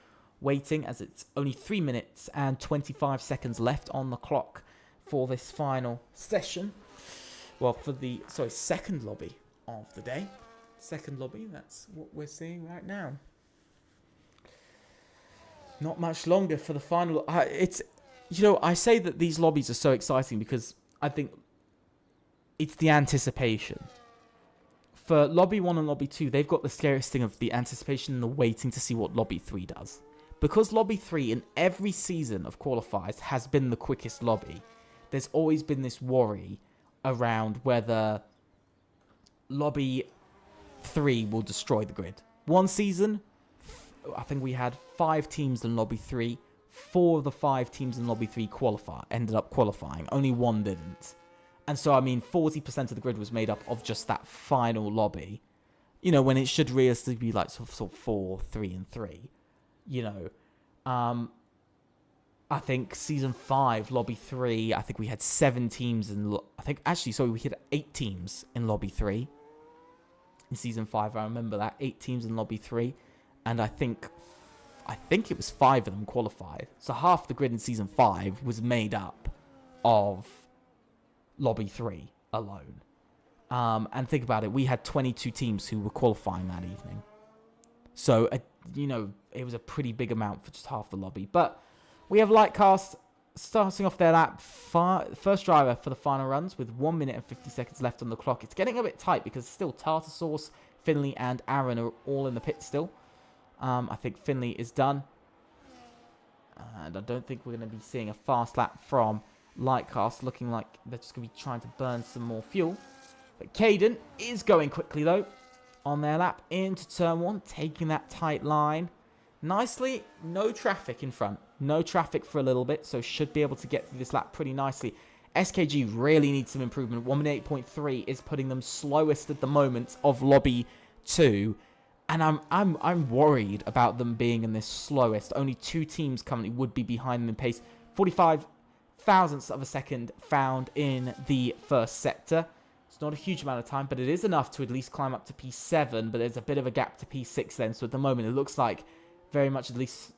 Speaker 2: waiting, as it's only 3 minutes and 25 seconds left on the clock for this final session. Well, for the, second lobby of the day. Second lobby, that's what we're seeing right now. Not much longer for the final. It's, I say that these lobbies are so exciting because I think it's the anticipation. For Lobby 1 and Lobby 2, they've got the scariest thing of the anticipation and the waiting to see what Lobby 3 does. Because Lobby 3 in every season of qualifiers has been the quickest lobby, there's always been this worry around whether Lobby 3 will destroy the grid. One season, I think we had 5 teams in Lobby 3. 4 of the 5 teams in Lobby 3 ended up qualifying. Only 1 didn't. And so, I mean, 40% of the grid was made up of just that final lobby. You know, when it should realistically be like sort of 4, 3, and 3. You know, I think Season 5, Lobby 3, I think we had 7 teams in... we had 8 teams in Lobby 3. In Season 5, I remember that. 8 teams in Lobby 3. And I think it was 5 of them qualified. So half the grid in Season 5 was made up of Lobby 3 alone. And think about it, we had 22 teams who were qualifying that evening. So, you know, it was a pretty big amount for just half the lobby. But we have Lightcast starting off their lap. First driver for the final runs with 1 minute and 50 seconds left on the clock. It's getting a bit tight because still Tartar Sauce, Finley, and Aaron are all in the pit still. I think Finley is done. And I don't think we're going to be seeing a fast lap from Lightcast. Looking like they're just going to be trying to burn some more fuel. But Caden is going quickly, though, on their lap into turn 1, taking that tight line. Nicely, no traffic in front. No traffic for a little bit, so should be able to get through this lap pretty nicely. SKG really needs some improvement. 1 minute 8.3 is putting them slowest at the moment of Lobby 2. And I'm worried about them being in this slowest. Only 2 teams currently would be behind them in pace. 45 thousandths of a second found in the first sector. It's not a huge amount of time, but it is enough to at least climb up to P7. But there's a bit of a gap to P6 then. So at the moment, it looks like very much at least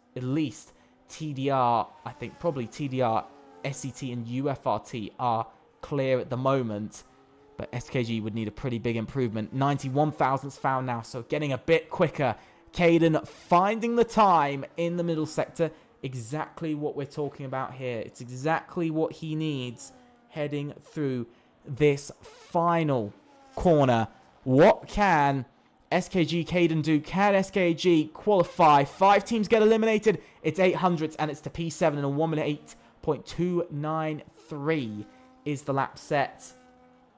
Speaker 2: TDR, I think probably TDR, SET, and UFRT are clear at the moment. But SKG would need a pretty big improvement. 91 thousandths found now, so getting a bit quicker. Caden finding the time in the middle sector. Exactly what we're talking about here. It's exactly what he needs heading through this final corner. What can SKG Caden do? Can SKG qualify? 5 teams get eliminated. It's 800ths and it's to P7 in a 1 minute 8.293 is the lap set.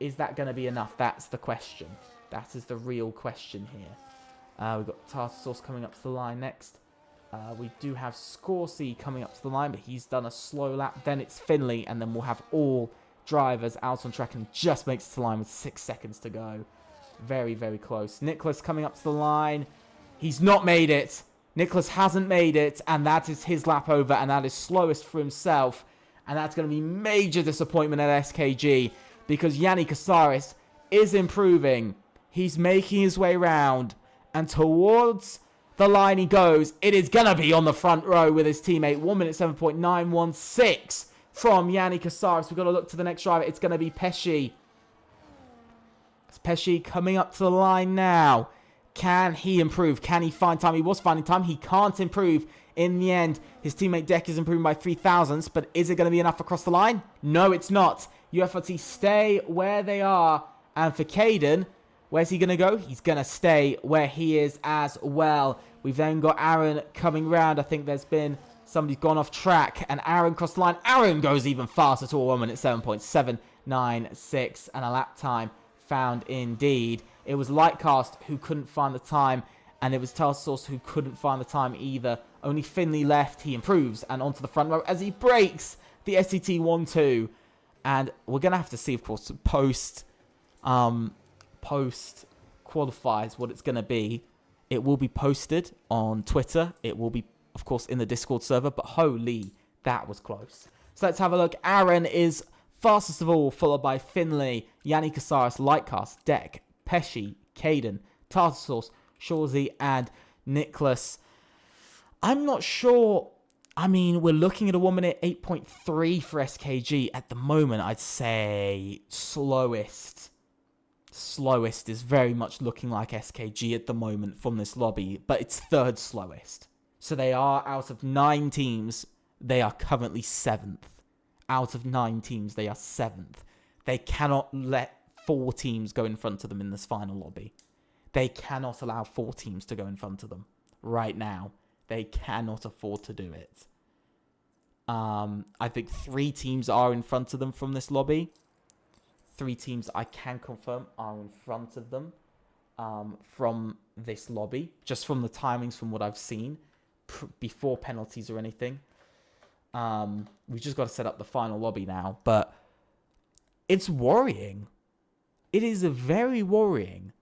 Speaker 2: Is that going to be enough? That's the question. That is the real question here. We've got Tartar Sauce coming up to the line next. We do have Scorsese coming up to the line, but he's done a slow lap. Then it's Finley, and then we'll have all drivers out on track, and just makes it to the line with 6 seconds to go. Very, very close. Nicholas coming up to the line. He's not made it. Nicholas hasn't made it, and that is his lap over, and that is slowest for himself. And that's going to be major disappointment at SKG, because Yanni Casares is improving. He's making his way round, and towards the line he goes. It is going to be on the front row with his teammate. 1 minute 7.916 from Yanni Casares. We've got to look to the next driver. It's going to be Pesci. It's Pesci coming up to the line now. Can he improve? Can he find time? He was finding time. He can't improve in the end. His teammate Deck is improving by 3 thousandths, but is it going to be enough across the line? No, it's not. UFRT stay where they are. And for Caden, where's he going to go? He's going to stay where he is as well. We've then got Aaron coming round. I think there's been somebody's gone off track. And Aaron crossed the line. Aaron goes even faster to a 1 minute 7.796. And a lap time found indeed. It was Lightcast who couldn't find the time. And it was Tartar Sauce who couldn't find the time either. Only Finley left. He improves. And onto the front row as he breaks the SCT 1-2. And we're going to have to see, of course, post qualifiers what it's going to be. It will be posted on Twitter. It will be, of course, in the Discord server. But holy, that was close. So let's have a look. Aaron is fastest of all, followed by Finley, Yanni Casares, Lightcast, Deck, Pesci, Caden, Tartar Sauce, Shorzy, and Nicholas. I'm not sure. I mean, we're looking at a 1 minute 8.3 for SKG. At the moment, I'd say slowest is very much looking like SKG at the moment from this lobby, but it's third slowest. So they are out of 9 teams, they are currently 7th. Out of 9 teams, they are 7th. They cannot let 4 teams go in front of them in this final lobby. They cannot allow 4 teams to go in front of them right now. They cannot afford to do it. I think 3 teams are in front of them from this lobby. 3 teams I can confirm are in front of them. from this lobby, just from the timings from what I've seen before penalties or anything. We've just got to set up the final lobby now, but it's worrying. It is very worrying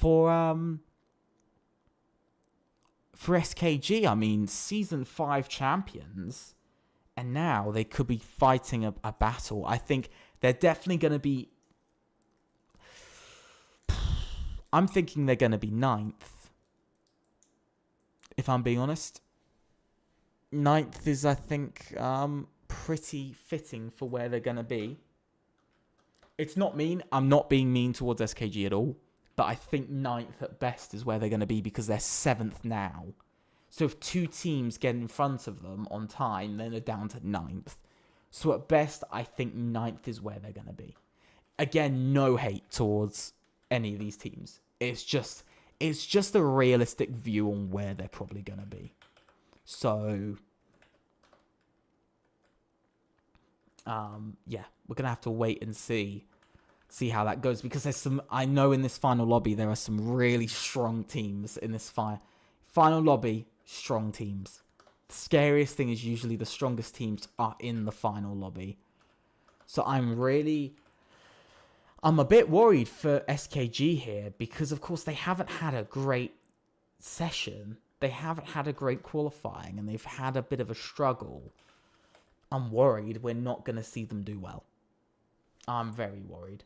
Speaker 2: for SKG. I mean, Season 5 champions, and now they could be fighting a battle. I think they're definitely going to be... I'm thinking they're going to be 9th, if I'm being honest. 9th is, I think, pretty fitting for where they're going to be. It's not mean. I'm not being mean towards SKG at all. But I think 9th at best is where they're going to be because they're 7th now. So if 2 teams get in front of them on time, then they're down to 9th. So at best, I think 9th is where they're going to be. Again, no hate towards any of these teams. It's just a realistic view on where they're probably going to be. So, yeah, we're going to have to wait and see how that goes, because I know in this final lobby there are some really strong teams in this final lobby. Strong teams. The scariest thing is usually the strongest teams are in the final lobby. So I'm a bit worried for SKG here, because of course they haven't had a great session. They haven't had a great qualifying, and they've had a bit of a struggle. I'm worried we're not going to see them do well. I'm very worried.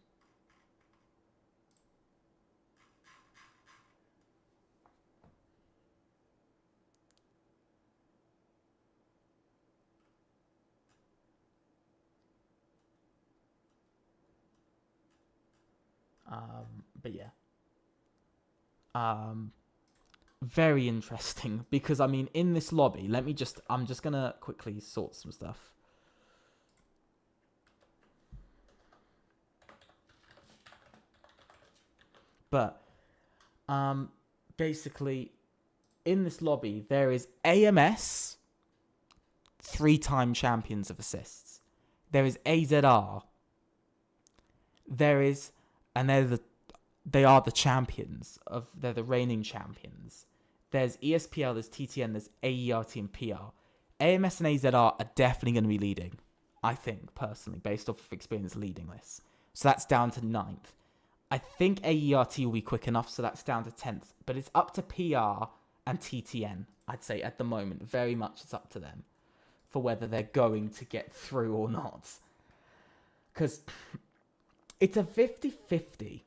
Speaker 2: But yeah. Very interesting, because I mean, in this lobby, I'm just gonna quickly sort some stuff. But basically, in this lobby, there is AMS, 3-time champions of assists. There is AZR. And they are the champions they're the reigning champions. There's ESPL, there's TTN, there's AERT and PR. AMS and AZR are definitely going to be leading, I think, personally, based off of experience leading this. So that's down to 9th. I think AERT will be quick enough, so that's down to 10th. But it's up to PR and TTN, I'd say, at the moment. Very much it's up to them for whether they're going to get through or not. Because it's a 50-50.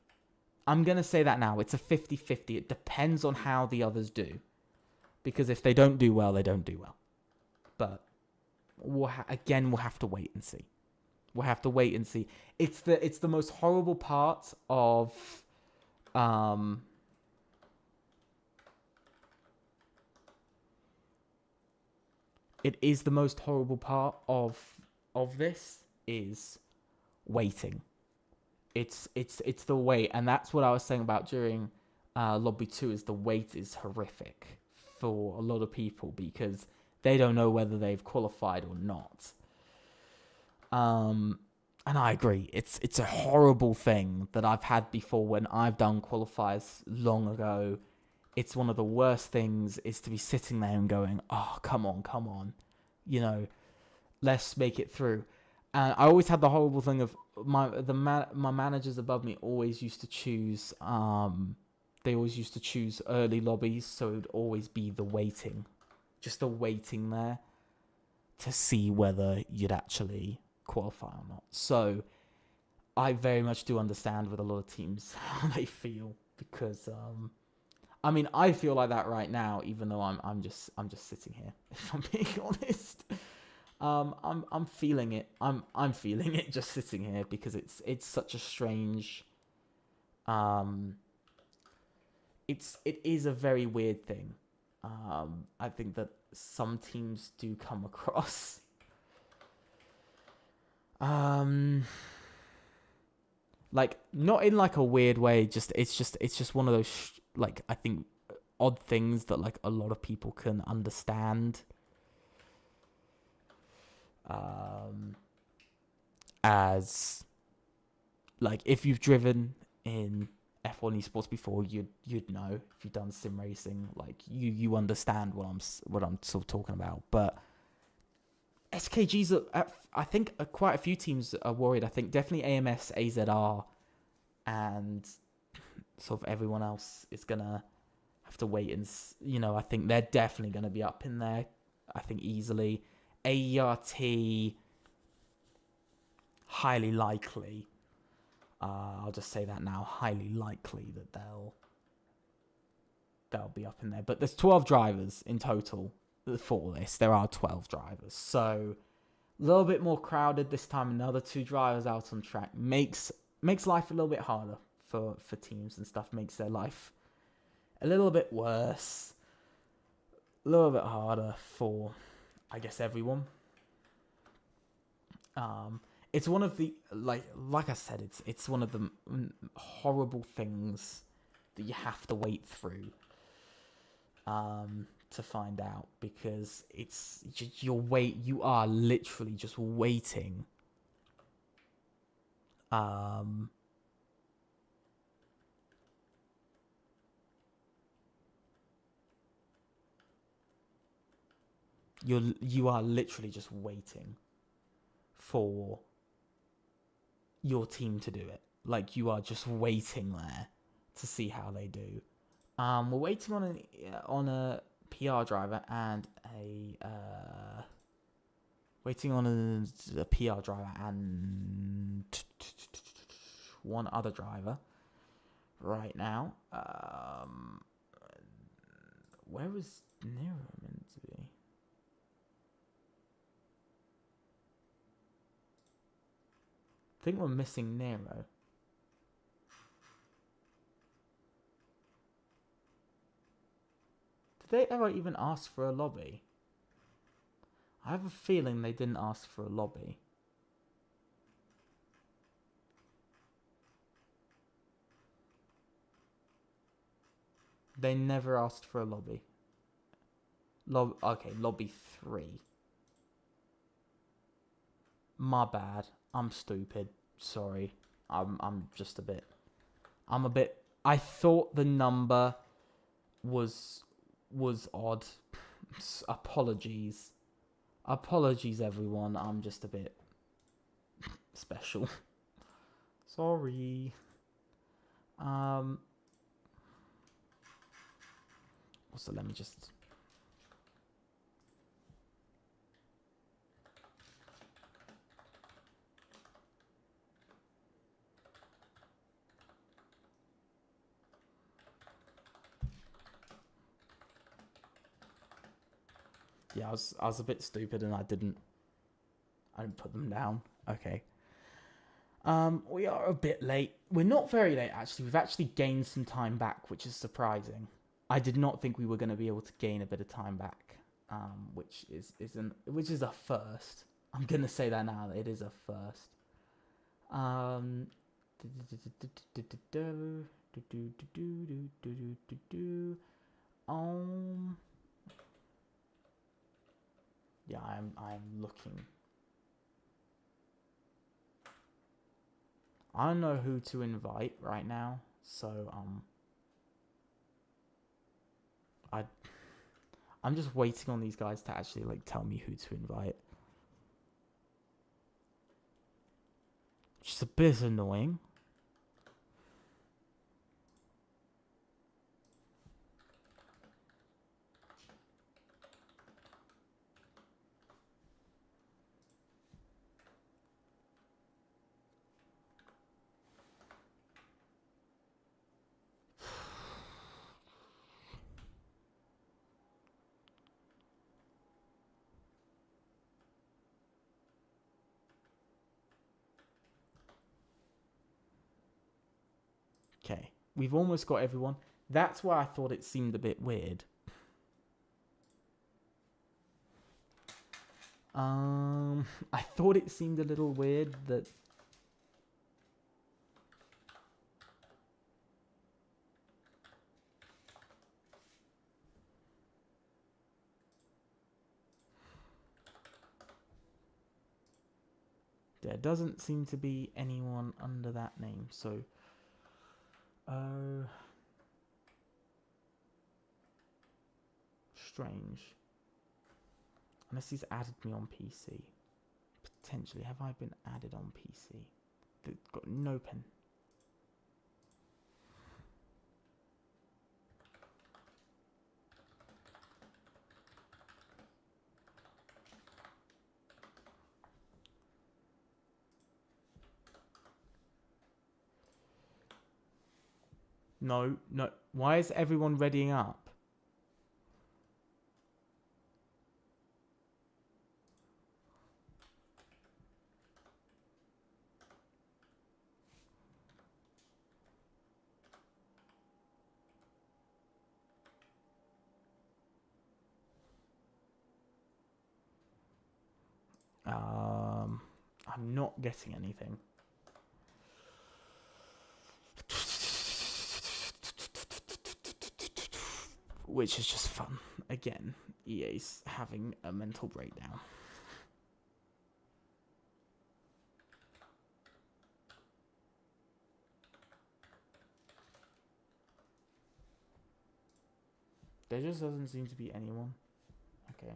Speaker 2: I'm going to say that now. It's a 50-50. It depends on how the others do. Because if they don't do well, they don't do well. But, we'll have to wait and see. We'll have to wait and see. It's the most horrible part of... It is the most horrible part of this is waiting. It's the wait, and that's what I was saying about during Lobby 2, is the wait is horrific for a lot of people because they don't know whether they've qualified or not. And I agree, it's a horrible thing that I've had before when I've done qualifiers long ago. It's one of the worst things is to be sitting there and going, oh, come on, you know, let's make it through. And I always had the horrible thing of my managers above me always used to choose they always used to choose early lobbies, so it would always be the waiting, just the waiting there to see whether you'd actually qualify or not. So I very much do understand with a lot of teams how they feel, because I mean, I feel like that right now, even though I'm just sitting here, if I'm being honest. I'm feeling it. I'm feeling it just sitting here, because it's such a strange. It is a very weird thing. I think that some teams do come across. Like, not in like a weird way. It's just one of those like, I think, odd things that like a lot of people can understand. As like, if you've driven in F1 esports before, you'd know if you've done sim racing. Like you understand what I'm sort of talking about. But SKG's, I think quite a few teams are worried. I think definitely AMS, AZR, and sort of everyone else is gonna have to wait and I think they're definitely gonna be up in there. I think easily. AERT, highly likely. I'll just say that now. Highly likely that they'll be up in there. But there's 12 drivers in total for this. There are 12 drivers, so a little bit more crowded this time. Another 2 drivers out on track makes life a little bit harder for teams and stuff. Makes their life a little bit worse, a little bit harder for, I guess, everyone. It's one of the like I said, it's one of the horrible things that you have to wait through to find out, because it's you are literally just waiting you are literally just waiting for your team to do it. Like, you are just waiting there to see how they do. We're waiting on a PR driver and a PR driver and one other driver right now. Where was Nero meant to be? I think we're missing Nero. Did they ever even ask for a lobby? I have a feeling they didn't ask for a lobby. They never asked for a lobby. Okay, lobby 3. My bad. I'm stupid. Sorry. I'm just a bit. I thought the number was odd. Apologies, everyone. I'm just a bit special. Sorry. Also, let me just. Yeah, I was a bit stupid and I didn't put them down. Okay. We are a bit late. We're not very late, actually. We've actually gained some time back, which is surprising. I did not think we were going to be able to gain a bit of time back, which is a first. I'm going to say that now. It is a first. Yeah, I'm looking. I don't know who to invite right now, so I'm just waiting on these guys to actually tell me who to invite. Which is a bit annoying. Okay, we've almost got everyone. That's why I thought it seemed a bit weird. I thought it seemed a little weird that there doesn't seem to be anyone under that name, so Oh. Strange. Unless he's added me on PC. Potentially. Have I been added on PC? Got no pen. No, no. Why is everyone readying up? I'm not getting anything. Which is just fun. Again, EA's having a mental breakdown. There just doesn't seem to be anyone. Okay.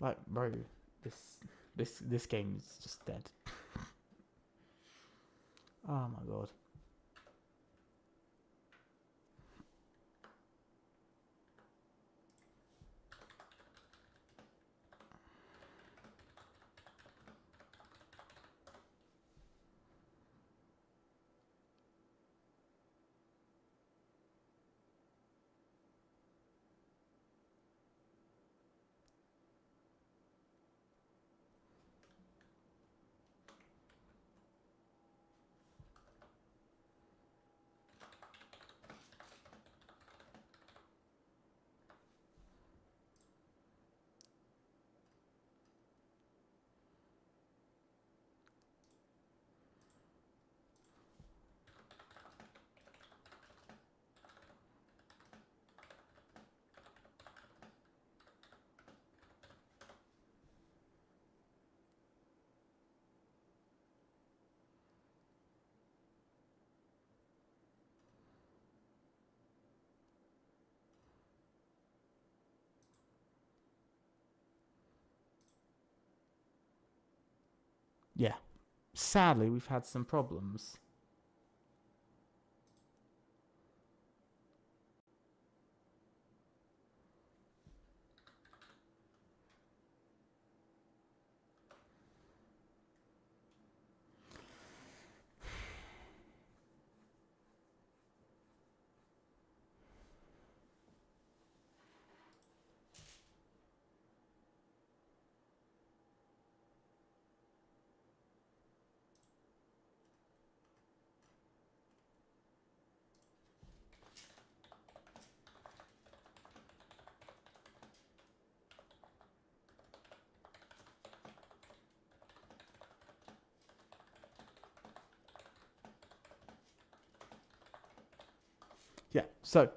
Speaker 2: Like, bro, this game is just dead. Oh my god. Yeah. Sadly, we've had some problems. Yeah, so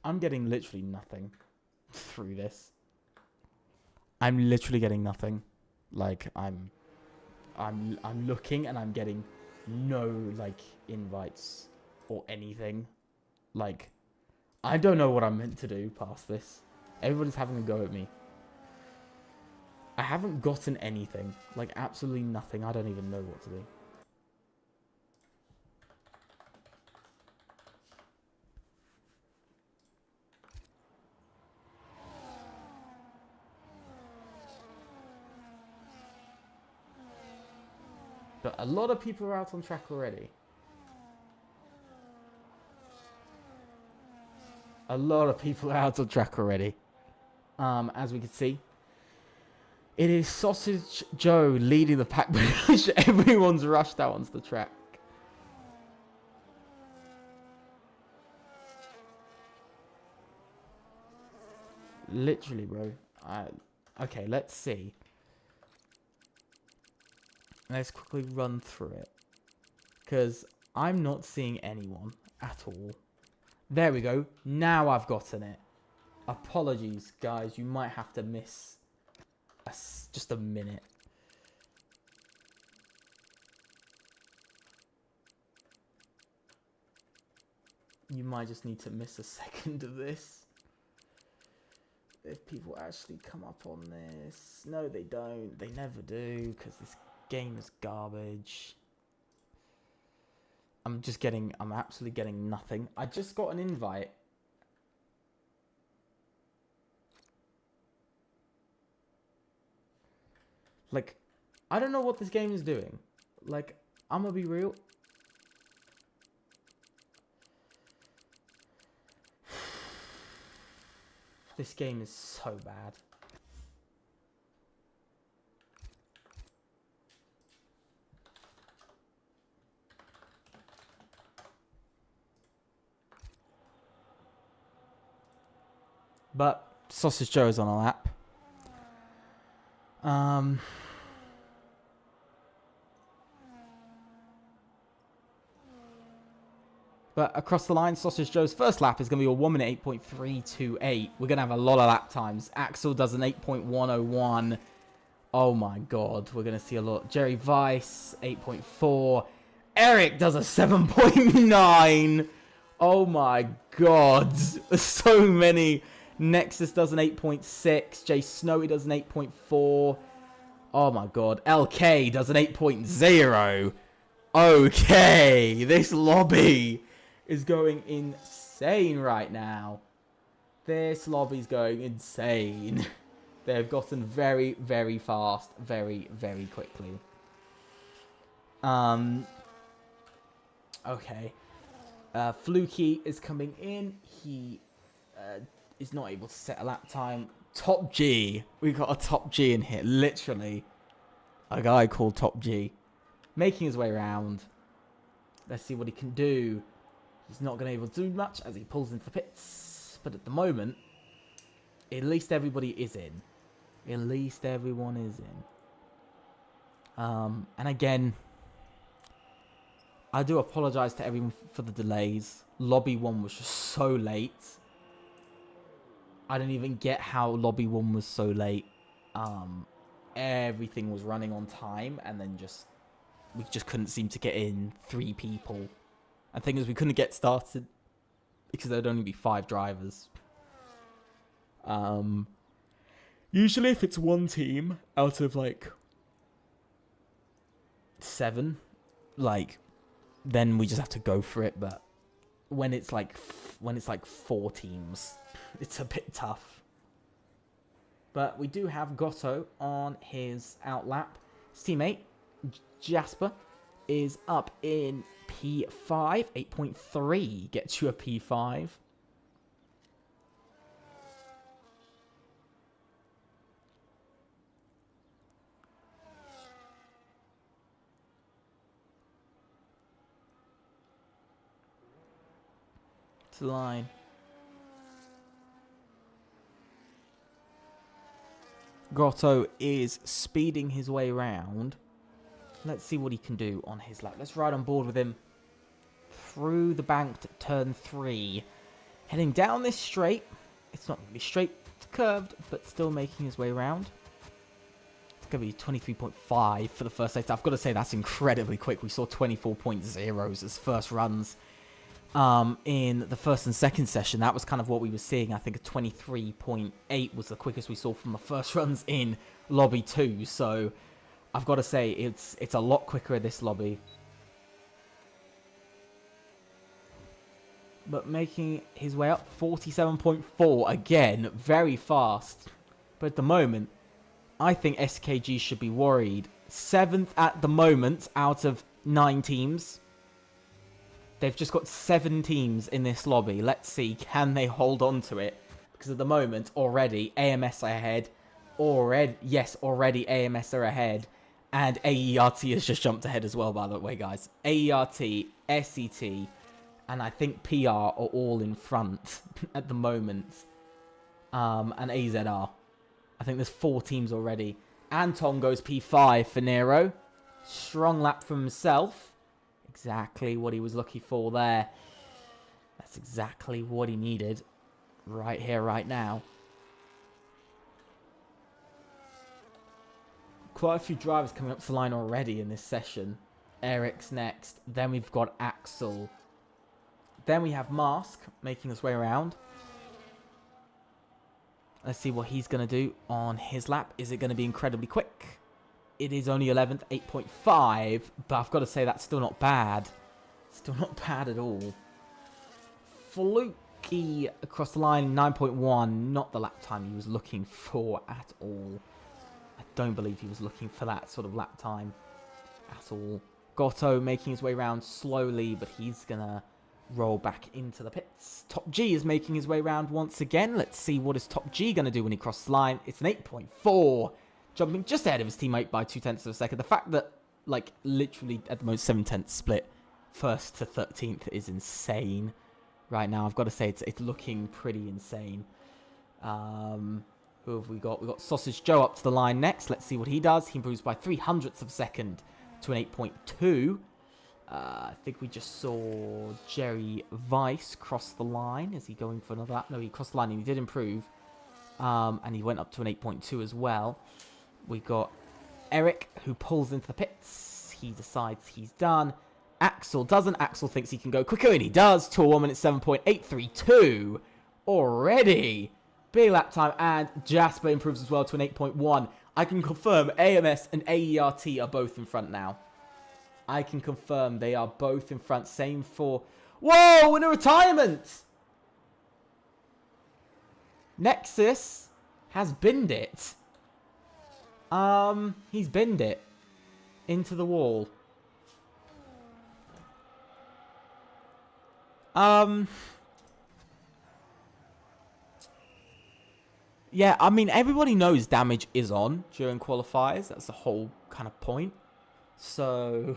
Speaker 2: I'm getting literally nothing through this. I'm literally getting nothing. Like I'm looking and I'm getting no like invites or anything. Like I don't know what I'm meant to do past this. Everybody's having a go at me. I haven't gotten anything. Like absolutely nothing. I don't even know what to do. But a lot of people are out on track already. A lot of people are out of track already. As we can see. It is Sausage Joe leading the pack. Everyone's rushed out onto the track. Literally, bro. Okay, let's see. Let's quickly run through it. Because I'm not seeing anyone at all. There we go. Now I've gotten it. Apologies, guys. You might have to miss just a minute. You might just need to miss a second of this. If people actually come up on this. No, they don't. They never do, because this game is garbage. I'm absolutely getting nothing. I just got an invite. Like, I don't know what this game is doing. Like, I'm gonna be real. This game is so bad. But Sausage Joe is on a lap. But across the line, Sausage Joe's first lap is going to be a 1 minute 8.328. We're going to have a lot of lap times. Axel does an 8.101. Oh my god, we're going to see a lot. Jerry Weiss, 8.4. Eric does a 7.9. Oh my god. So many. Nexus does an 8.6. Jay Snowy does an 8.4. Oh my god. LK does an 8.0. Okay. This lobby is going insane right now. This lobby's going insane. They've gotten very, very fast. Very, very quickly. Okay. Fluky is coming in. He is not able to set a lap time. Top G. We got a Top G in here. Literally. A guy called Top G. Making his way around. Let's see what he can do. He's not going to be able to do much as he pulls into the pits. But at the moment, at least everybody is in. At least everyone is in. And again, I do apologize to everyone for the delays. Lobby 1 was just so late. I didn't even get how Lobby 1 was so late. Everything was running on time, and then we just couldn't seem to get in 3 people. And the thing is, we couldn't get started because there'd only be 5 drivers. Usually if it's one team out of like 7, then we just have to go for it. But when it's like 4 teams, it's a bit tough. But we do have Gotto on his outlap. His teammate Jasper is up in P5, 8.3 gets you a P5. To the line. Grotto is speeding his way around. Let's see what he can do on his lap. Let's ride on board with him through the banked turn 3. Heading down this straight. It's not really straight, it's curved, but still making his way around. It's going to be 23.5 for the first race. I've got to say that's incredibly quick. We saw 24.0s as first runs in the first and second session. That was kind of what we were seeing. I think a 23.8 was the quickest we saw from the first runs in Lobby 2. So I've got to say, it's a lot quicker in this lobby. But making his way up, 47.4. Again, very fast. But at the moment, I think SKG should be worried. 7th at the moment out of 9 teams. They've just got 7 teams in this lobby. Let's see, can they hold on to it? Because at the moment, already, AMS are ahead. Already AMS are ahead. And AERT has just jumped ahead as well, by the way, guys. AERT, SET, and I think PR are all in front at the moment. And AZR. I think there's 4 teams already. Anton goes P5 for Nero. Strong lap from himself. Exactly what he was looking for there. That's exactly what he needed. Right here, right now. Quite a few drivers coming up to the line already in this session. Eric's next. Then we've got Axel. Then we have Mask making his way around. Let's see what he's going to do on his lap. Is it going to be incredibly quick? It is only 11th, 8.5. But I've got to say that's still not bad. Still not bad at all. Fluky across the line, 9.1. Not the lap time he was looking for at all. I don't believe he was looking for that sort of lap time at all. Goto making his way around slowly, but he's going to roll back into the pits. Top G is making his way around once again. Let's see what is Top G going to do when he crosses the line. It's an 8.4. Jumping just ahead of his teammate by 0.2 of a second. The fact that, like, literally at the most 7/10 split, 1st to 13th is insane right now. I've got to say it's looking pretty insane. Who have we got? We've got Sausage Joe up to the line next. Let's see what he does. He improves by 0.03 of a second to an 8.2. I think we just saw Jerry Weiss cross the line. Is he going for another lap? No, he crossed the line and he did improve. And he went up to an 8.2 as well. We got Eric, who pulls into the pits. He decides he's done. Axel doesn't. Axel thinks he can go quicker, and he does. To a 1 minute 7.832 already. Big lap time, and Jasper improves as well to an 8.1. I can confirm AMS and AERT are both in front now. I can confirm they are both in front. Same for... Whoa! In a retirement! Nexus has binned it. He's binned it into the wall. Yeah, I mean, everybody knows damage is on during qualifiers. That's the whole kind of point. So,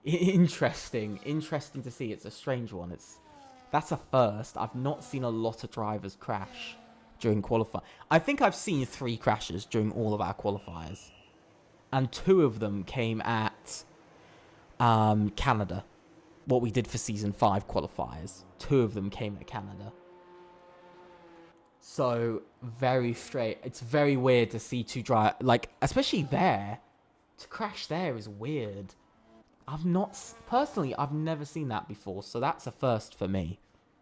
Speaker 2: interesting to see. It's a strange one. That's a first. I've not seen a lot of drivers crash during qualifying. I think I've seen 3 crashes during all of our qualifiers, and 2 of them came at Canada. What we did for season 5 qualifiers. 2 of them came at Canada. So, very straight. It's very weird to see 2 drive, like, especially there. To crash there is weird. I've never seen that before, so that's a first for me.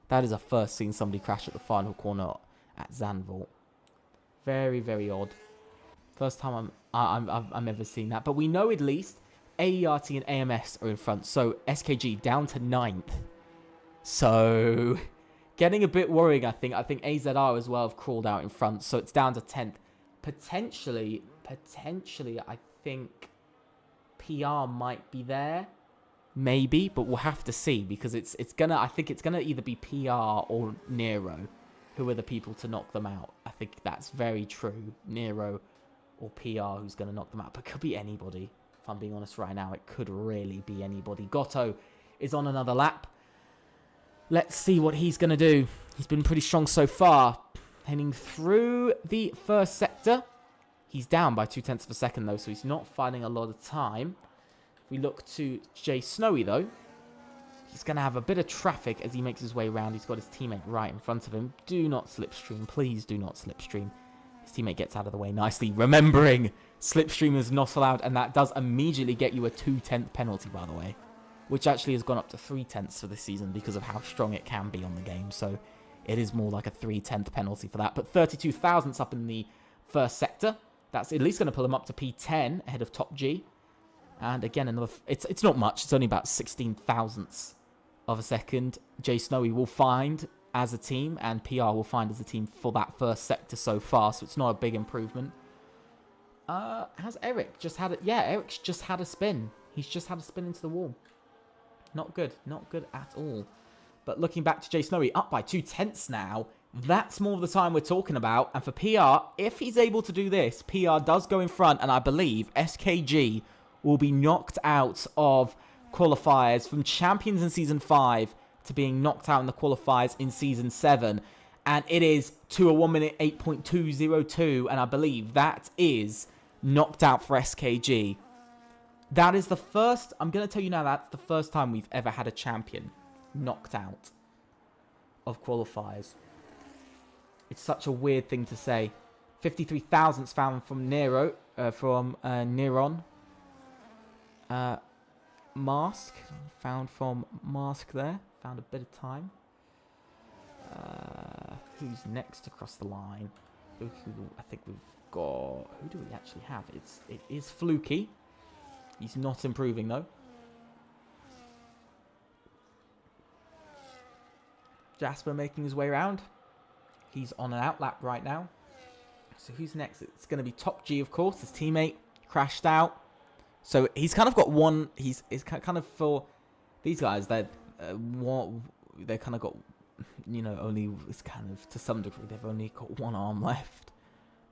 Speaker 2: That is a first seeing somebody crash at the final corner at Zandvoort. Very, very odd. First time I'm ever seen that. But we know at least AERT and AMS are in front. So SKG down to 9th. So getting a bit worrying, I think. I think AZR as well have crawled out in front. So it's down to 10th. Potentially, I think PR might be there. Maybe, but we'll have to see, because I think it's gonna either be PR or Nero who are the people to knock them out. I think that's very true. Nero or PR who's gonna knock them out. But it could be anybody. If I'm being honest right now, it could really be anybody. Goto is on another lap. Let's see what he's gonna do. He's been pretty strong so far. Heading through the first sector. He's down by 0.2 of a second though, so he's not finding a lot of time. If we look to Jay Snowy though, he's going to have a bit of traffic as he makes his way around. He's got his teammate right in front of him. Do not slipstream. Please do not slipstream. His teammate gets out of the way nicely. Remembering, slipstream is not allowed, and that does immediately get you a 0.2 penalty, by the way. Which actually has gone up to 0.3 for this season because of how strong it can be on the game. So it is more like a 0.3 penalty for that. But 32 thousandths up in the first sector. That's at least going to pull him up to P10 ahead of Top G. And again, another. It's not much. It's only about 16 thousandths of a second. Jay Snowy will find as a team, and PR will find as a team for that first sector so far. So it's not a big improvement. Has Eric just had it? Yeah, Eric's just had a spin. He's just had a spin into the wall. Not good. Not good at all. But looking back to Jay Snowy, up by 2/10 now. That's more of the time we're talking about. And for PR, if he's able to do this, PR does go in front. And I believe SKG will be knocked out of qualifiers from champions in Season 5 to being knocked out in the qualifiers in Season 7. And it is to a 1 minute 8.202. And I believe that is knocked out for SKG. That is the first, I'm going to tell you now, that's the first time we've ever had a champion knocked out of qualifiers. It's such a weird thing to say. 53 thousandths found from Nero, Neron. Mask, found from Mask there. Found a bit of time. Who's next across the line? I think we've got, who do we actually have? It is Fluky. He's not improving though. Jasper making his way around. He's on an outlap right now. So who's next? It's going to be Top G, of course. His teammate crashed out. So he's kind of got one. He's kind of for these guys. They kind of got, you know, only it's kind of to some degree they've only got one arm left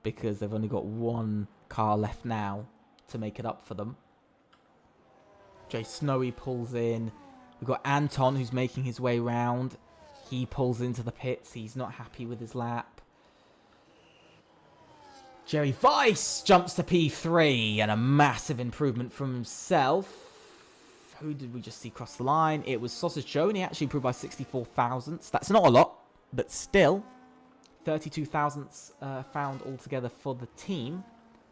Speaker 2: because they've only got one car left now to make it up for them. Jay Snowy pulls in. We've got Anton who's making his way round. He pulls into the pits. He's not happy with his lap. Jerry Weiss jumps to P3 and a massive improvement from himself. Who did we just see cross the line? It was Sausage Joe, and he actually improved by 64 thousandths. That's not a lot, but still. 32 thousandths found altogether for the team.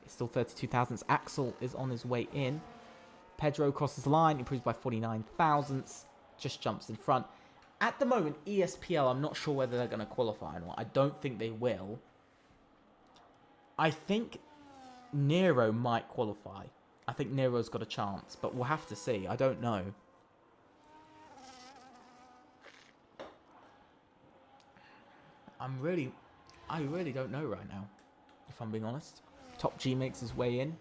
Speaker 2: It's still 32 thousandths. Axel is on his way in. Pedro crosses the line, improves by 49 thousandths. Just jumps in front. At the moment, ESPL, I'm not sure whether they're going to qualify or not. I don't think they will. I think Nero might qualify. I think Nero's got a chance, but we'll have to see. I don't know. I really don't know right now, if I'm being honest. Top G makes his way in.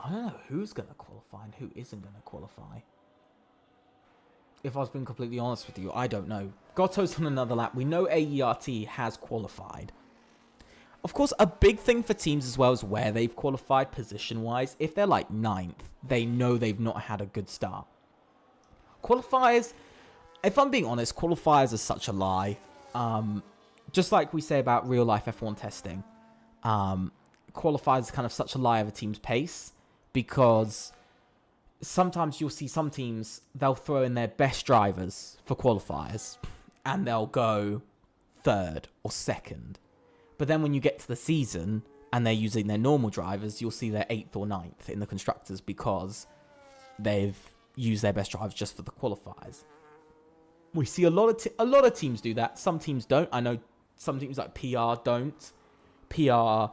Speaker 2: I don't know who's going to qualify and who isn't going to qualify. If I was being completely honest with you, I don't know. Gotto's on another lap. We know AERT has qualified. Of course, a big thing for teams as well is where they've qualified position-wise. If they're like 9th, they know they've not had a good start. Qualifiers, if I'm being honest, qualifiers are such a lie. Just like we say about real-life F1 testing. Qualifiers are kind of such a lie of a team's pace. Because sometimes you'll see some teams, they'll throw in their best drivers for qualifiers. And they'll go 3rd or 2nd. But then when you get to the season and they're using their normal drivers, you'll see they're 8th or 9th in the constructors because they've used their best drivers just for the qualifiers. We see a lot of teams do that. Some teams don't. I know some teams like PR don't. PR,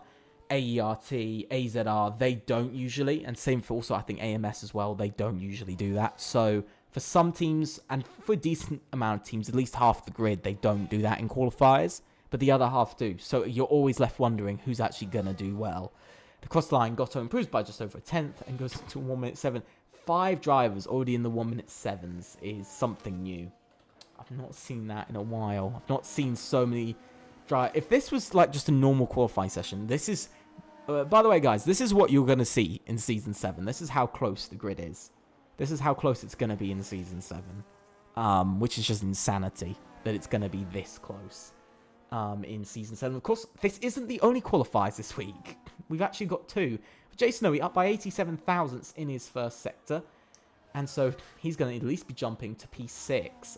Speaker 2: AERT, AZR, they don't usually. And same for also, I think, AMS as well. They don't usually do that. So for some teams, and for a decent amount of teams, at least half the grid, they don't do that in qualifiers. But the other half do. So you're always left wondering who's actually going to do well. The cross line, Gotto improves by just over a 10th and goes to 1 minute 7. 5 drivers already in the 1 minute 7s is something new. I've not seen that in a while. I've not seen so many drivers. If this was like just a normal qualifying session, this is... by the way, guys, this is what you're going to see in Season 7. This is how close the grid is. This is how close it's going to be in Season 7. Which is just insanity that it's going to be this close. In Season 7. Of course, this isn't the only qualifiers this week. We've actually got 2. Jay Snowy up by 87 thousandths in his first sector. And so he's going to at least be jumping to P6.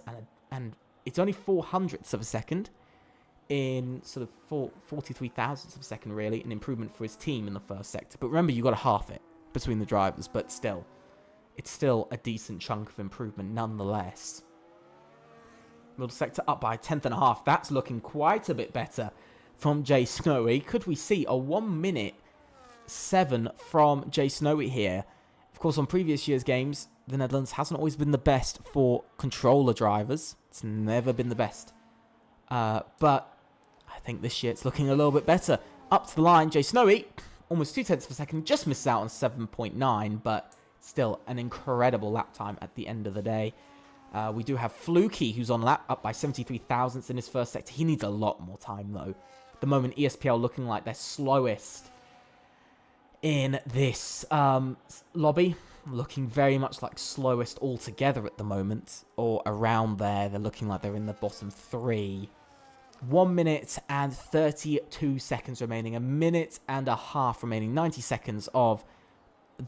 Speaker 2: And it's only 400ths of a second in sort of 43 thousandths of a second, really. An improvement for his team in the first sector. But remember, you've got to half it between the drivers. But still, it's still a decent chunk of improvement nonetheless. Middle sector up by 10.5. That's looking quite a bit better from Jay Snowy. Could we see a 1 minute 7 from Jay Snowy here? Of course, on previous year's games, the Netherlands hasn't always been the best for controller drivers. It's never been the best. But I think this year it's looking a little bit better. Up to the line, Jay Snowy, almost 0.2 of a second, just misses out on 7.9, but still an incredible lap time at the end of the day. We do have Fluky, who's on lap, up by 73 thousandths in his first sector. He needs a lot more time, though. At the moment, ESPL looking like they're slowest in this lobby. Looking very much like slowest altogether at the moment, or around there. They're looking like they're in the bottom 3. 1 minute and 32 seconds remaining. A minute and a half remaining. 90 seconds of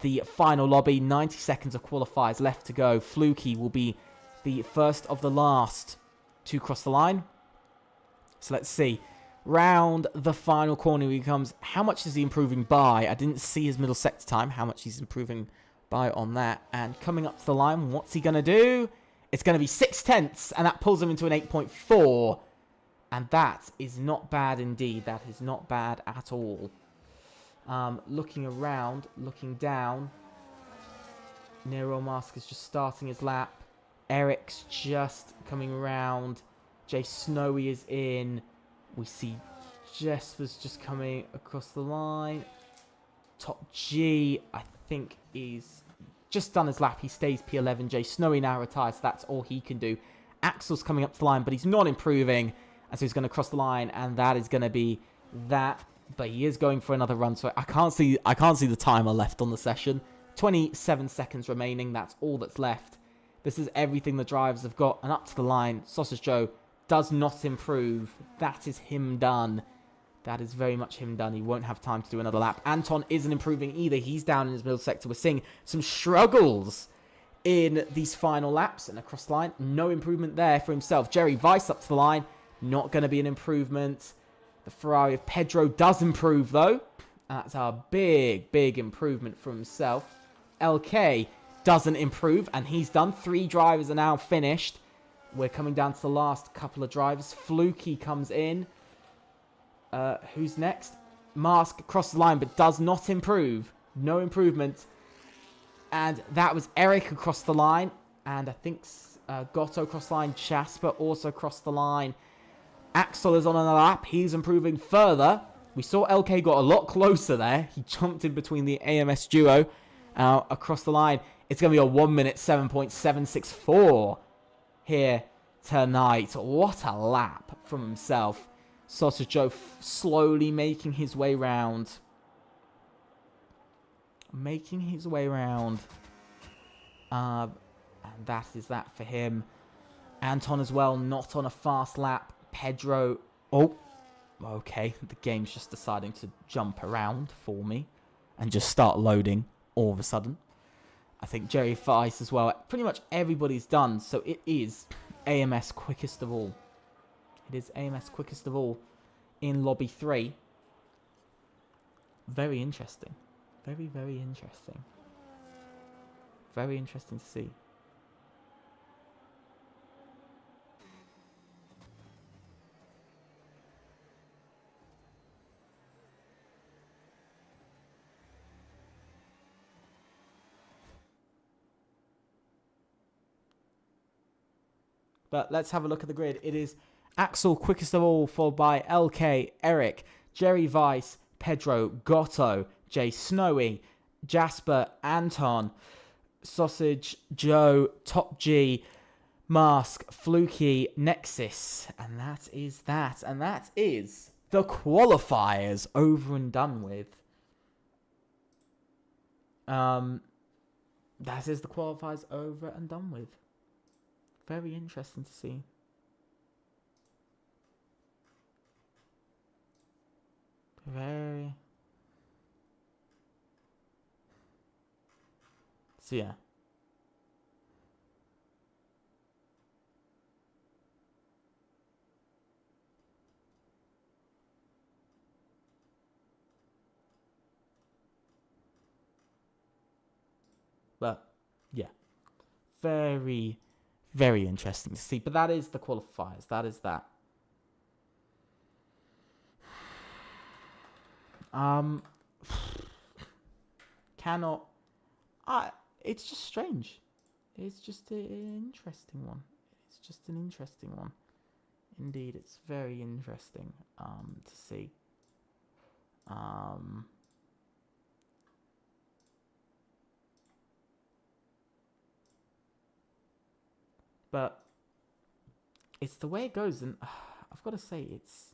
Speaker 2: the final lobby. 90 seconds of qualifiers left to go. Fluky will be the first of the last to cross the line. So let's see. Round the final corner he comes. How much is he improving by? I didn't see his middle sector time. How much he's improving by on that. And coming up to the line, what's he going to do? It's going to be 6/10, and that pulls him into an 8.4. And that is not bad indeed. That is not bad at all. Looking around, looking down. Nero Mask is just starting his lap. Eric's just coming around. Jay Snowy is in. We see Jess was just coming across the line. Top G, I think, is just done his lap. He stays P11. Jay Snowy now retires, so that's all he can do. Axel's coming up to the line, but he's not improving. And so he's going to cross the line, and that is going to be that. But he is going for another run, so I can't see the timer left on the session. 27 seconds remaining. That's all that's left. This is everything the drivers have got. And up to the line, Sausage Joe does not improve. That is him done. That is very much him done. He won't have time to do another lap. Anton isn't improving either. He's down in his middle sector. We're seeing some struggles in these final laps. And across the line, no improvement there for himself. Jerry Weiss up to the line. Not going to be an improvement. The Ferrari of Pedro does improve, though. That's a big, big improvement for himself. LK doesn't improve, and he's done. 3 drivers are now finished. We're coming down to the last couple of drivers. Fluky comes in. Who's next? Mask crosses the line, but does not improve. No improvement. And that was Eric across the line. And I think Gotto crossed the line. Jasper also crossed the line. Axel is on another lap. He's improving further. We saw LK got a lot closer there. He jumped in between the AMS duo across the line. It's going to be a 1 minute 7.764 here tonight. What a lap from himself. Sausage Joe slowly making his way round. Making his way round. And that is that for him. Anton as well, not on a fast lap. Pedro. Oh, okay. The game's just deciding to jump around for me and just start loading all of a sudden. I think Jerry Weiss as well. Pretty much everybody's done, so it is AMS quickest of all. It is AMS quickest of all in Lobby 3. Very interesting. Very, very interesting. Very interesting to see. But let's have a look at the grid. It is Axel quickest of all, followed by LK, Eric, Jerry Weiss, Pedro, Gotto, Jay Snowy, Jasper, Anton, Sausage, Joe, Top G, Mask, Fluky, Nexus. And that is that. And that is the qualifiers over and done with. That is the qualifiers over and done with. Very interesting to see. Very. So yeah. But yeah. Very, very interesting to see. But that is the qualifiers. That is that. Cannot. It's just strange. It's just an interesting one. It's just an interesting one. Indeed, it's very interesting to see. But it's the way it goes, and I've got to say it's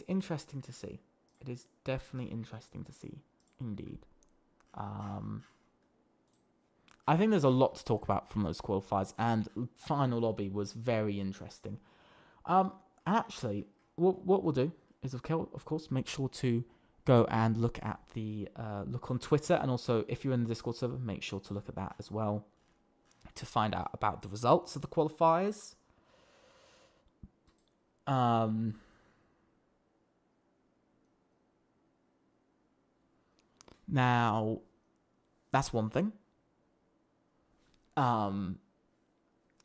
Speaker 2: interesting to see. It is definitely interesting to see, indeed. I think there's a lot to talk about from those qualifiers, and final lobby was very interesting. And actually, what we'll do is, of course, make sure to go and look at the look on Twitter, and also if you're in the Discord server, make sure to look at that as well to find out about the results of the qualifiers. Now, that's one thing.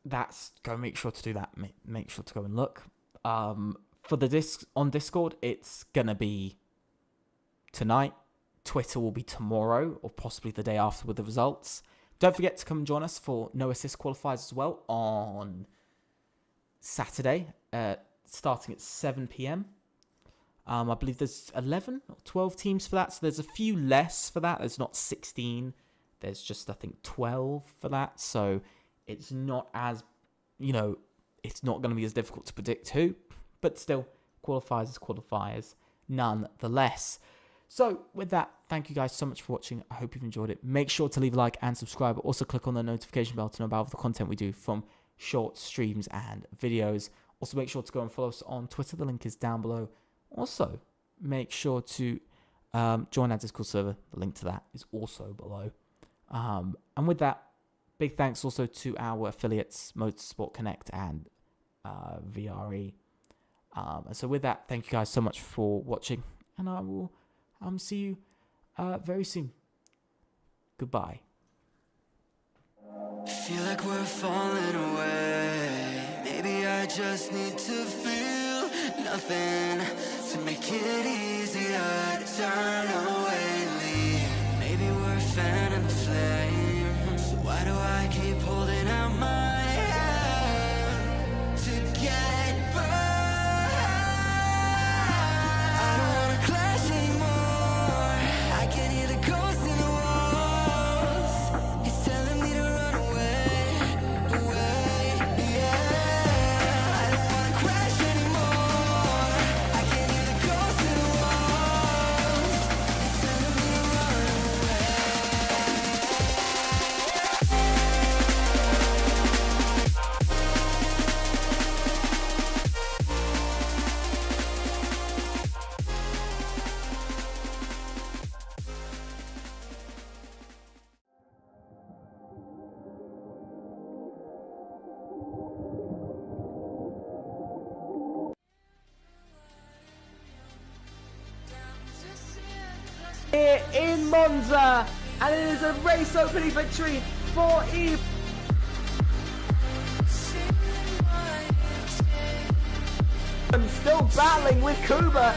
Speaker 2: That's go make sure to do that. Make sure to go and look. For the on Discord, it's gonna be tonight. Twitter will be tomorrow, or possibly the day after with the results. Don't forget to come and join us for no assist qualifiers as well on Saturday, starting at 7 p.m. I believe there's 11 or 12 teams for that, so there's a few less for that. There's not 16. There's just, I think, 12 for that. So it's not as, it's not going to be as difficult to predict who. But still, qualifiers is qualifiers nonetheless. So with that, thank you guys so much for watching. I hope you've enjoyed it. Make sure to leave a like and subscribe. Also click on the notification bell to know about all the content we do from short streams and videos. Also make sure to go and follow us on Twitter. The link is down below. Also, make sure to join our Discord server. The link to that is also below. And with that, big thanks also to our affiliates, Motorsport Connect and VRE. And so with that, thank you guys so much for watching, and I will see you very soon. Goodbye.
Speaker 1: Feel like we're falling away. Maybe I just need to feel nothing to make it easier to turn away, leave. Maybe we're fanning the flame. So why do I keep holding out my hand to get burned? I don't wanna clash anymore. I can hear the ghosts in the walls. It's telling me to run away, away, yeah. I don't wanna crash anymore. I can hear the ghosts in the walls. It's telling me to run away.
Speaker 2: Here in Monza, and it is a race opening victory for Eve. I'm still battling with Kuba.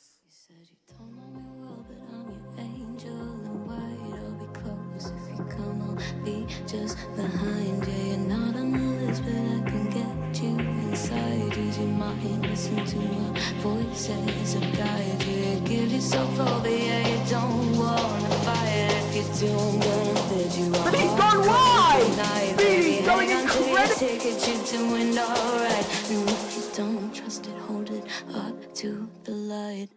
Speaker 3: You said you don't know me well, but I'm your angel in white. I'll be close if you come. I'll be just behind you. You're not on the list, but I can get you inside. Use your mind, listen to my voices of guide you. You give yourself over, yeah, you don't wanna fight. If you do, I'm gonna bid you all.
Speaker 2: But he's gone wide! He's going incredible!
Speaker 3: Ticket you doing alright. And if you don't trust it, hold it up to the light.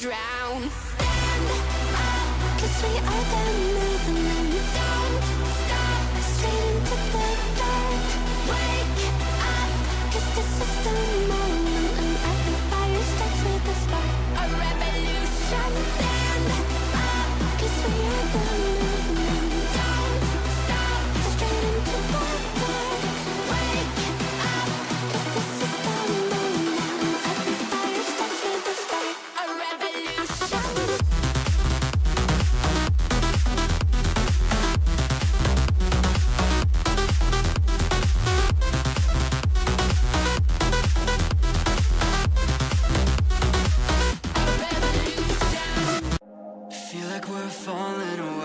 Speaker 3: drown. Stand up, 'cause we are the movement. Don't stop, straight into the dark. Wake up, 'cause this is the moment. And every fire starts with a spark. A revolution. Stand up, 'cause we are the movement. Don't stop, straight into the dark. Wake up, 'cause this is the moment. And every fire starts with a spark. A revolution.
Speaker 1: Feel like we're falling away.